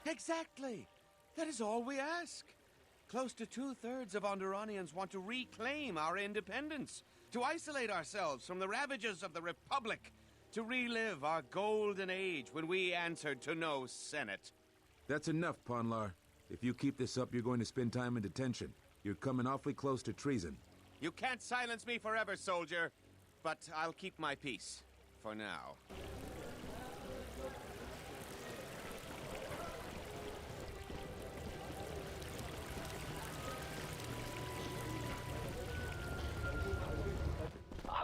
Exactly. That is all we ask. Close to 2/3 of Onderonians want to reclaim our independence, to isolate ourselves from the ravages of the Republic, to relive our golden age when we answered to no Senate. That's enough, Ponlar. If you keep this up, you're going to spend time in detention. You're coming awfully close to treason. You can't silence me forever, soldier, but I'll keep my peace, for now.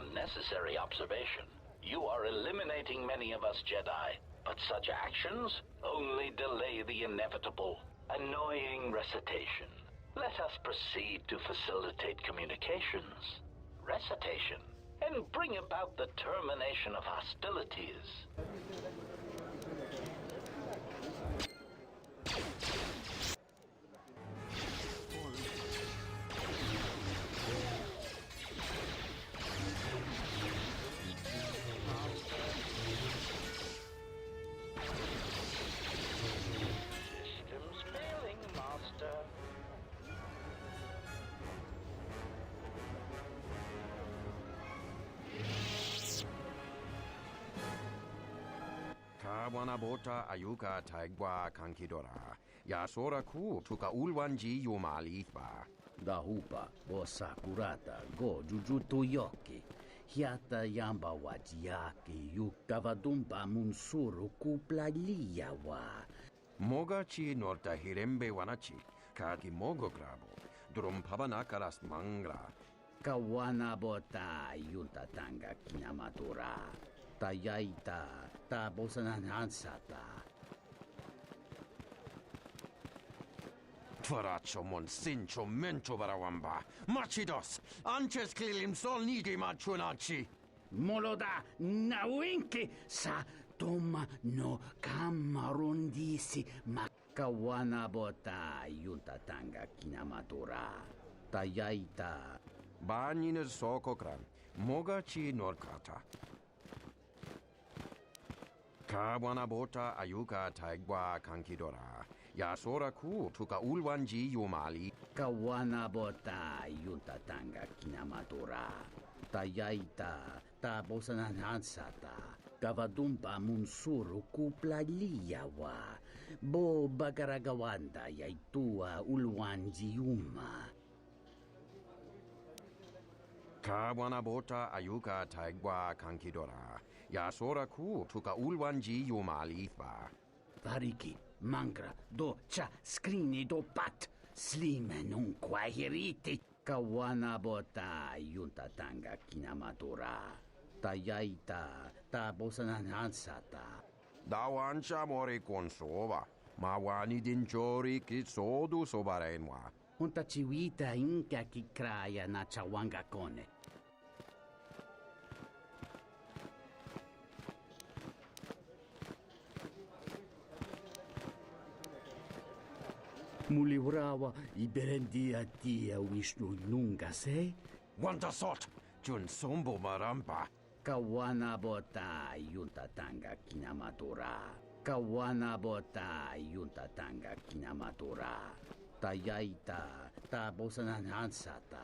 Unnecessary observation. You are eliminating many of us Jedi, but such actions only delay the inevitable. Annoying recitation. Let us proceed to facilitate communications. Recitation. And bring about the termination of hostilities. Kawanabota ayuka taigwa kankidora. Yasora ku tuka ulwanji yumalitba. Dahupa, bo sakurata, go jujutu yoki. Hiata yamba wajiaki, yukavadumpa munsuru kuplaliyawa. Mogachi norta hirembe wanachi, kaki mogo grabo. Drum pabanakaras mangra. Kawanabota yuntatanga kinamatura. Tayaita, tabosananansata. Tvaracho mon sincho mencho barawamba. Machidos, anches klilim sol nigi machunachi. Moloda nawinki sa toma no kamarundisi makawanabota yuntatanga kinamatura. Tayaita. Baniner sokokran, mogachi norkata. Kawanabota ayuka taigwa kankidora. Yasora ku tuka ulwanji yumali. Kawanabota yuntatanga kinamatura. Tayaita tabosananansata. Kavadumpa munsuru kuplaliyawa. Bo bagaragawanda yaitua ulwanji yuma. Kawanabota ayuka taigwa kankidora. Yasora ku tuka ulwanji yumalitba. Variki, mangra, do cha skrini do pat. Slime non quahiriti. Kawanabota yuntatanga kinamatura. Tayaita tabosananansata. Dawancha mori konsova. Mawani dinchori kitsodu sobarenwa. Unta chiwita inka kikraya na chawanga kone. Mulibrawa iberendia tia Vishnu nunga se? Wanta sot, jun sombo marampa. Kawanabota yuntatanga kinamatura. Kawanabota yuntatanga kinamatura. Tayaita tabosananansata.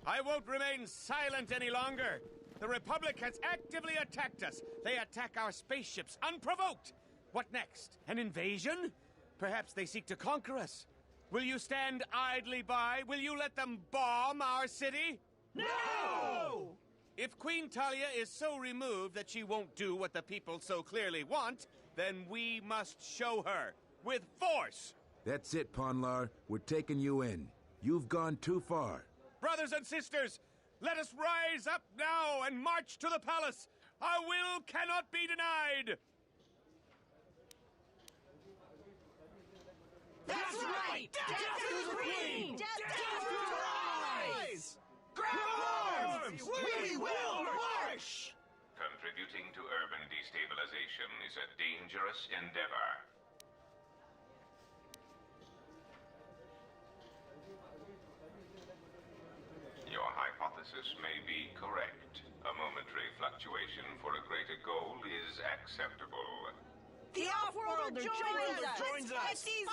I won't remain silent any longer. The Republic has actively attacked us. They attack our spaceships unprovoked. What next? An invasion? Perhaps they seek to conquer us. Will you stand idly by? Will you let them bomb our city? No! If Queen Talia is so removed that she won't do what the people so clearly want, then we must show her with force. That's it, Ponlar. We're taking you in. You've gone too far. Brothers and sisters, let us rise up now and march to the palace. Our will cannot be denied. That's right! Death to the Queen! Death to the rise! Grab arms! We will march! Contributing to urban destabilization is a dangerous endeavor. Your hypothesis may be correct. A momentary fluctuation for a greater goal is acceptable. The Off-Worlder joins us! Let's fight these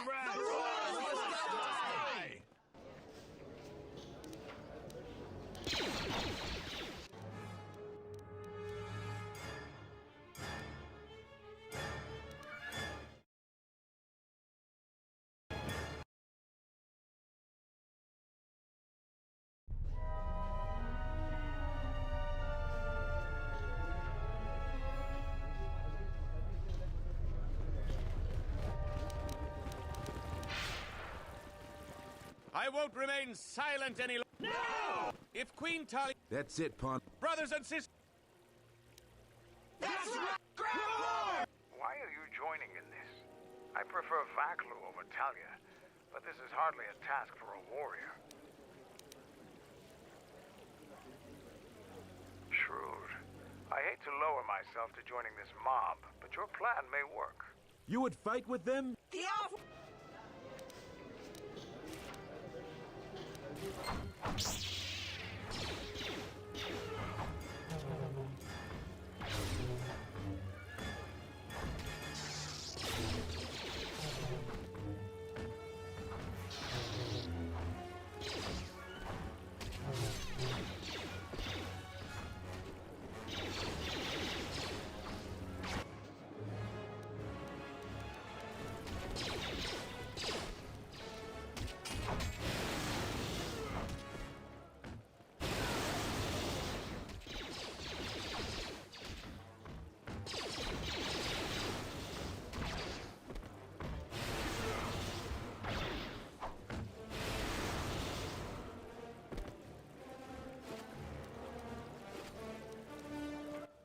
rats! The Royals must die! I won't remain silent any longer. No! If Queen Talia... That's it, Pon... Brothers and sisters... That's right! Grab arms! Why are you joining in this? I prefer Vaklu over Talia, but this is hardly a task for a warrior. Shrewd. I hate to lower myself to joining this mob, but your plan may work. You would fight with them? The off...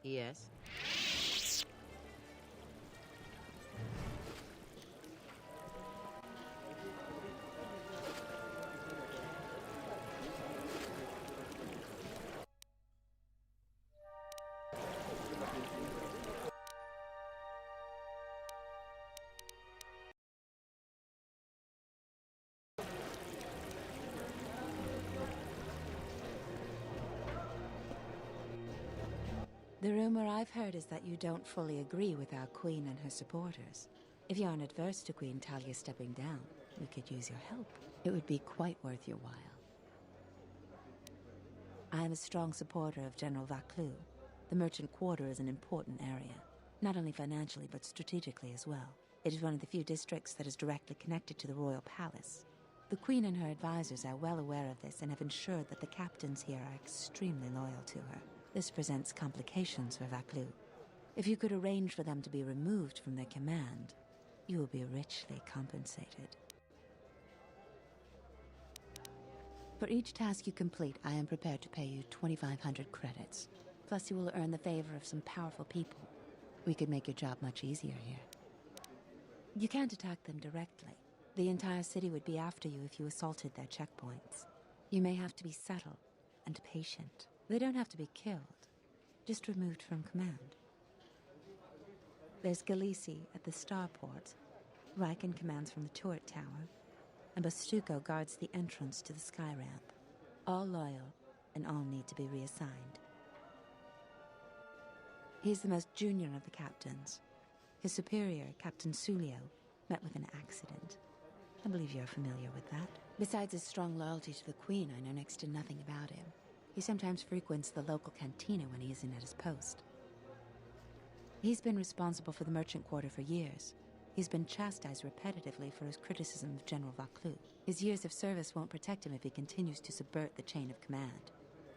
Yes? The rumor I've heard is that you don't fully agree with our queen and her supporters. If you aren't adverse to Queen Talia stepping down, we could use your help. It would be quite worth your while. I am a strong supporter of General Vaclu. The merchant quarter is an important area, not only financially but strategically as well. It is one of the few districts that is directly connected to the royal palace. The queen and her advisors are well aware of this and have ensured that the captains here are extremely loyal to her. This presents complications for Vaclu. If you could arrange for them to be removed from their command, you will be richly compensated. For each task you complete, I am prepared to pay you 2,500 credits. Plus, you will earn the favor of some powerful people. We could make your job much easier here. You can't attack them directly. The entire city would be after you if you assaulted their checkpoints. You may have to be subtle and patient. They don't have to be killed, just removed from command. There's Galisi at the starport. Riken commands from the turret tower, and Bastuco guards the entrance to the sky ramp. All loyal, and all need to be reassigned. He's the most junior of the captains. His superior, Captain Sulio, met with an accident. I believe you're familiar with that. Besides his strong loyalty to the Queen, I know next to nothing about him. He sometimes frequents the local cantina when he isn't at his post. He's been responsible for the merchant quarter for years. He's been chastised repetitively for his criticism of General Vaclu. His years of service won't protect him if he continues to subvert the chain of command.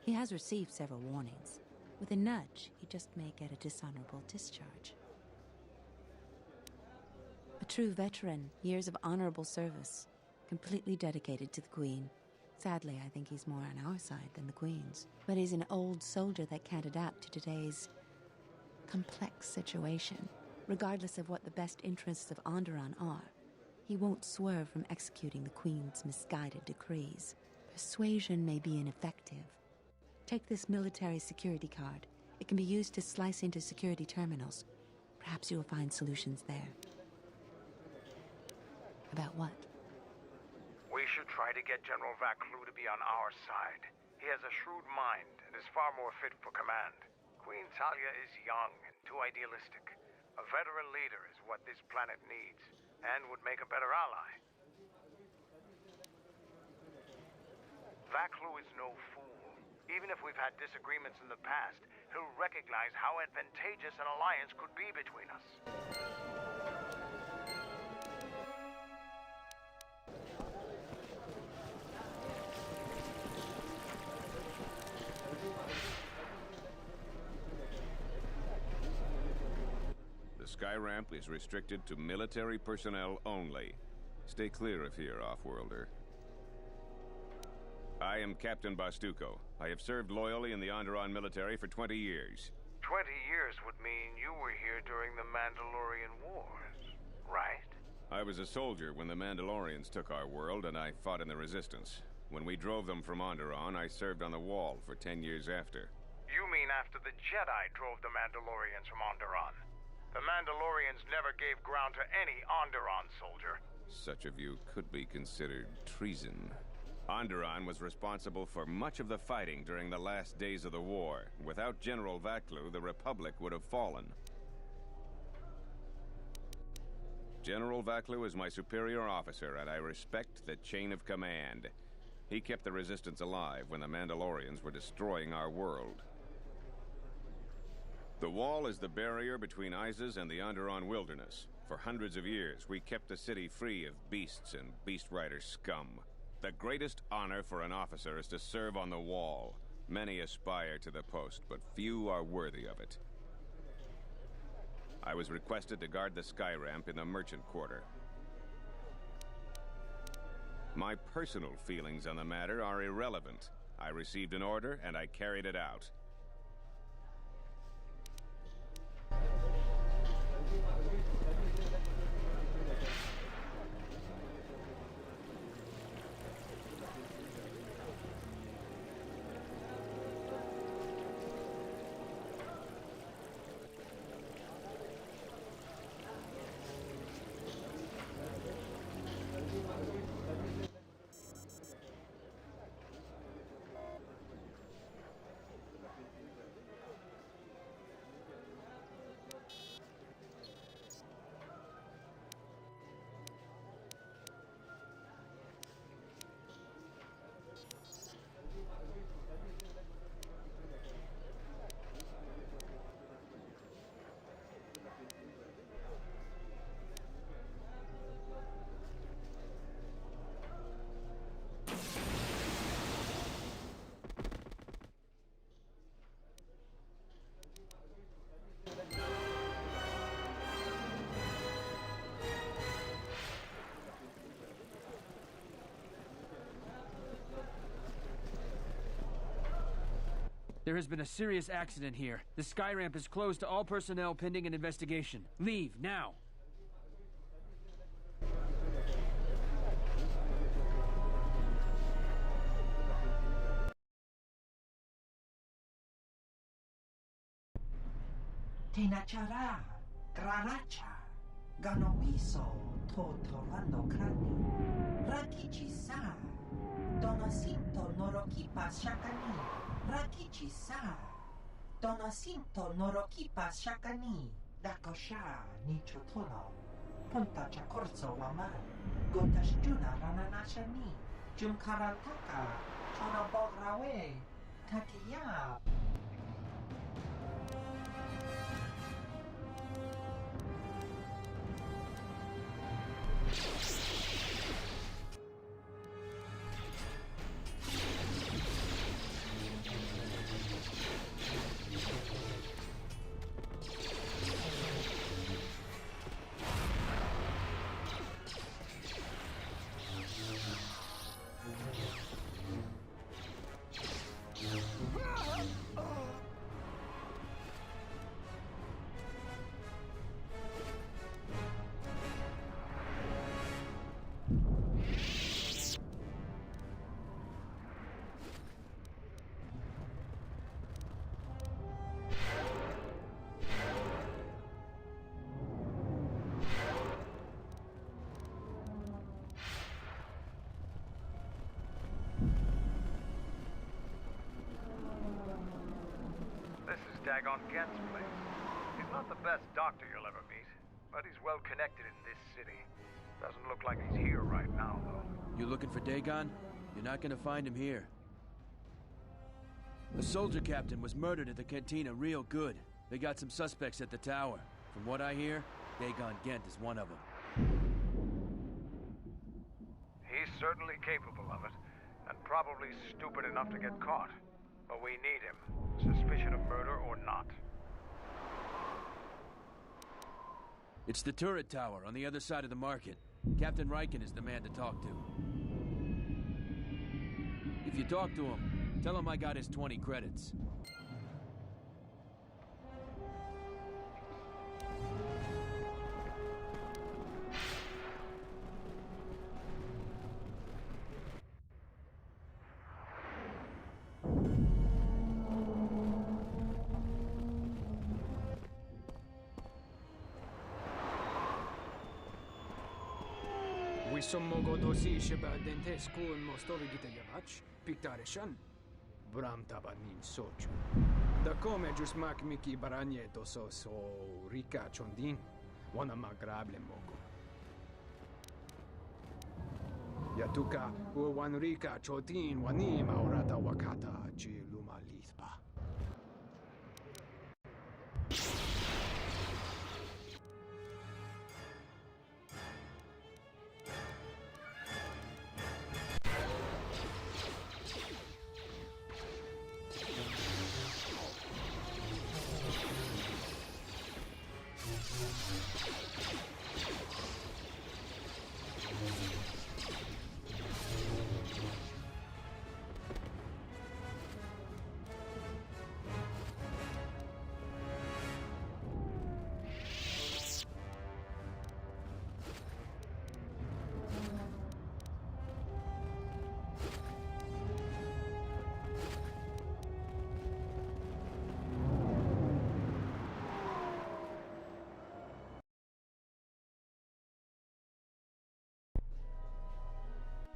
He has received several warnings. With a nudge, he just may get a dishonorable discharge. A true veteran, years of honorable service, completely dedicated to the Queen. Sadly, I think he's more on our side than the Queen's. But he's an old soldier that can't adapt to today's complex situation. Regardless of what the best interests of Onderon are, he won't swerve from executing the Queen's misguided decrees. Persuasion may be ineffective. Take this military security card. It can be used to slice into security terminals. Perhaps you will find solutions there. About what? We should try to get General Vaclu to be on our side. He has a shrewd mind and is far more fit for command. Queen Talia is young and too idealistic. A veteran leader is what this planet needs, and would make a better ally. Vaclu is no fool. Even if we've had disagreements in the past, he'll recognize how advantageous an alliance could be between us. The sky ramp is restricted to military personnel only. Stay clear of here, Offworlder. I am Captain Bastuco. I have served loyally in the Onderon military for 20 years. 20 years would mean you were here during the Mandalorian Wars, right? I was a soldier when the Mandalorians took our world, and I fought in the Resistance. When we drove them from Onderon, I served on the Wall for 10 years after. You mean after the Jedi drove the Mandalorians from Onderon? The Mandalorians never gave ground to any Onderon soldier. Such of you could be considered treason. Onderon was responsible for much of the fighting during the last days of the war. Without General Vaclu, the Republic would have fallen. General Vaclu is my superior officer, and I respect the chain of command. He kept the Resistance alive when the Mandalorians were destroying our world. The Wall is the barrier between Izes and the Onderon wilderness. For hundreds of years, we kept the city free of beasts and beast rider scum. The greatest honor for an officer is to serve on the Wall. Many aspire to the post, but few are worthy of it. I was requested to guard the sky ramp in the merchant quarter. My personal feelings on the matter are irrelevant. I received an order, and I carried it out. There has been a serious accident here. The sky ramp is closed to all personnel pending an investigation. Leave, now! Tinachara, Graracha, Ganowiso, Totorando Krani, Rakichisa, Donacinto Norokipa Shakani, Rakichisa, Donacinto Norokipa Shakani, Dakosha, Nichotolo, Punta Chakorso Waman, Gotashjuna Rananashani, Jumkarantaka, Chonabograwe, Takiyab. Dagon Gent's place. He's not the best doctor you'll ever meet, but he's well connected in this city. Doesn't look like he's here right now, though. You looking for Dagon? You're not gonna find him here. A soldier captain was murdered at the cantina real good. They got some suspects at the tower. From what I hear, Dagon Gent is one of them. He's certainly capable of it, and probably stupid enough to get caught. But we need him. Suspicion of murder or not. It's the turret tower on the other side of the market. Captain Riken is the man to talk to. If you talk to him, tell him I got his 20 credits. Sommogo dosi sheba dentes kun mostovi gitayavach, pictareshan. Bram tabanin sochu. Da come jusmak miki baranye doso so rika chondin, wana magrable mogo. Yatuka wan rika chotin wani maurata wakata chi luma lithba.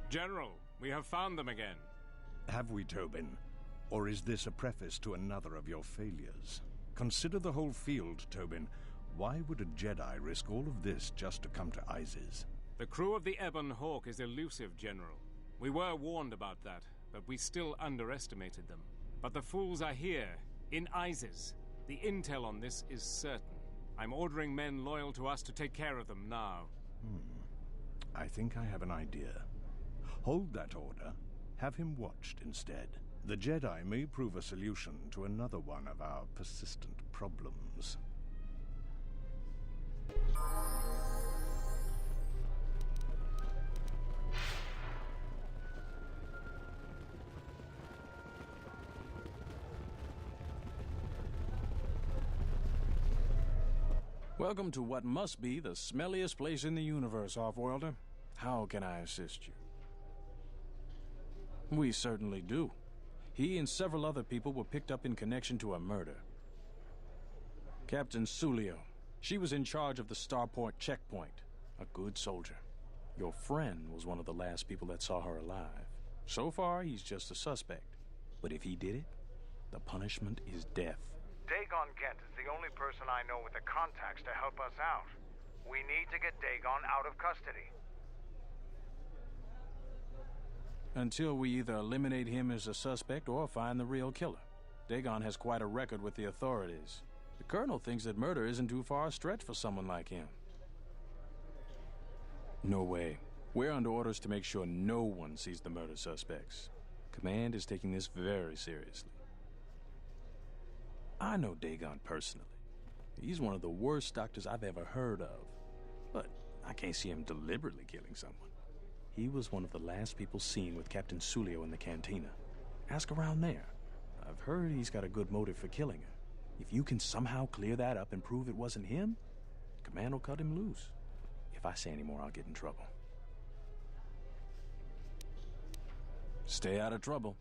General, we have found them again. Have we, Tobin? Or is this a preface to another of your failures? Consider the whole field, Tobin. Why would a Jedi risk all of this just to come to Isis? The crew of the Ebon Hawk is elusive, General. We were warned about that, but we still underestimated them. But the fools are here, in Isis. The intel on this is certain. I'm ordering men loyal to us to take care of them now. I think I have an idea. Hold that order. Have him watched instead. The Jedi may prove a solution to another one of our persistent problems. Welcome to what must be the smelliest place in the universe, Offworlder. How can I assist you? We certainly do. He and several other people were picked up in connection to a murder. Captain Sulio. She was in charge of the Starport checkpoint. A good soldier. Your friend was one of the last people that saw her alive. So far, he's just a suspect. But if he did it, the punishment is death. Dagon Gent is the only person I know with the contacts to help us out. We need to get Dagon out of custody. Until we either eliminate him as a suspect or find the real killer. Dagon has quite a record with the authorities. The Colonel thinks that murder isn't too far a stretch for someone like him. No way. We're under orders to make sure no one sees the murder suspects. Command is taking this very seriously. I know Dagon personally. He's one of the worst doctors I've ever heard of. But I can't see him deliberately killing someone. He was one of the last people seen with Captain Sulio in the cantina. Ask around there. I've heard he's got a good motive for killing her. If you can somehow clear that up and prove it wasn't him, Command will cut him loose. If I say any more, I'll get in trouble. Stay out of trouble.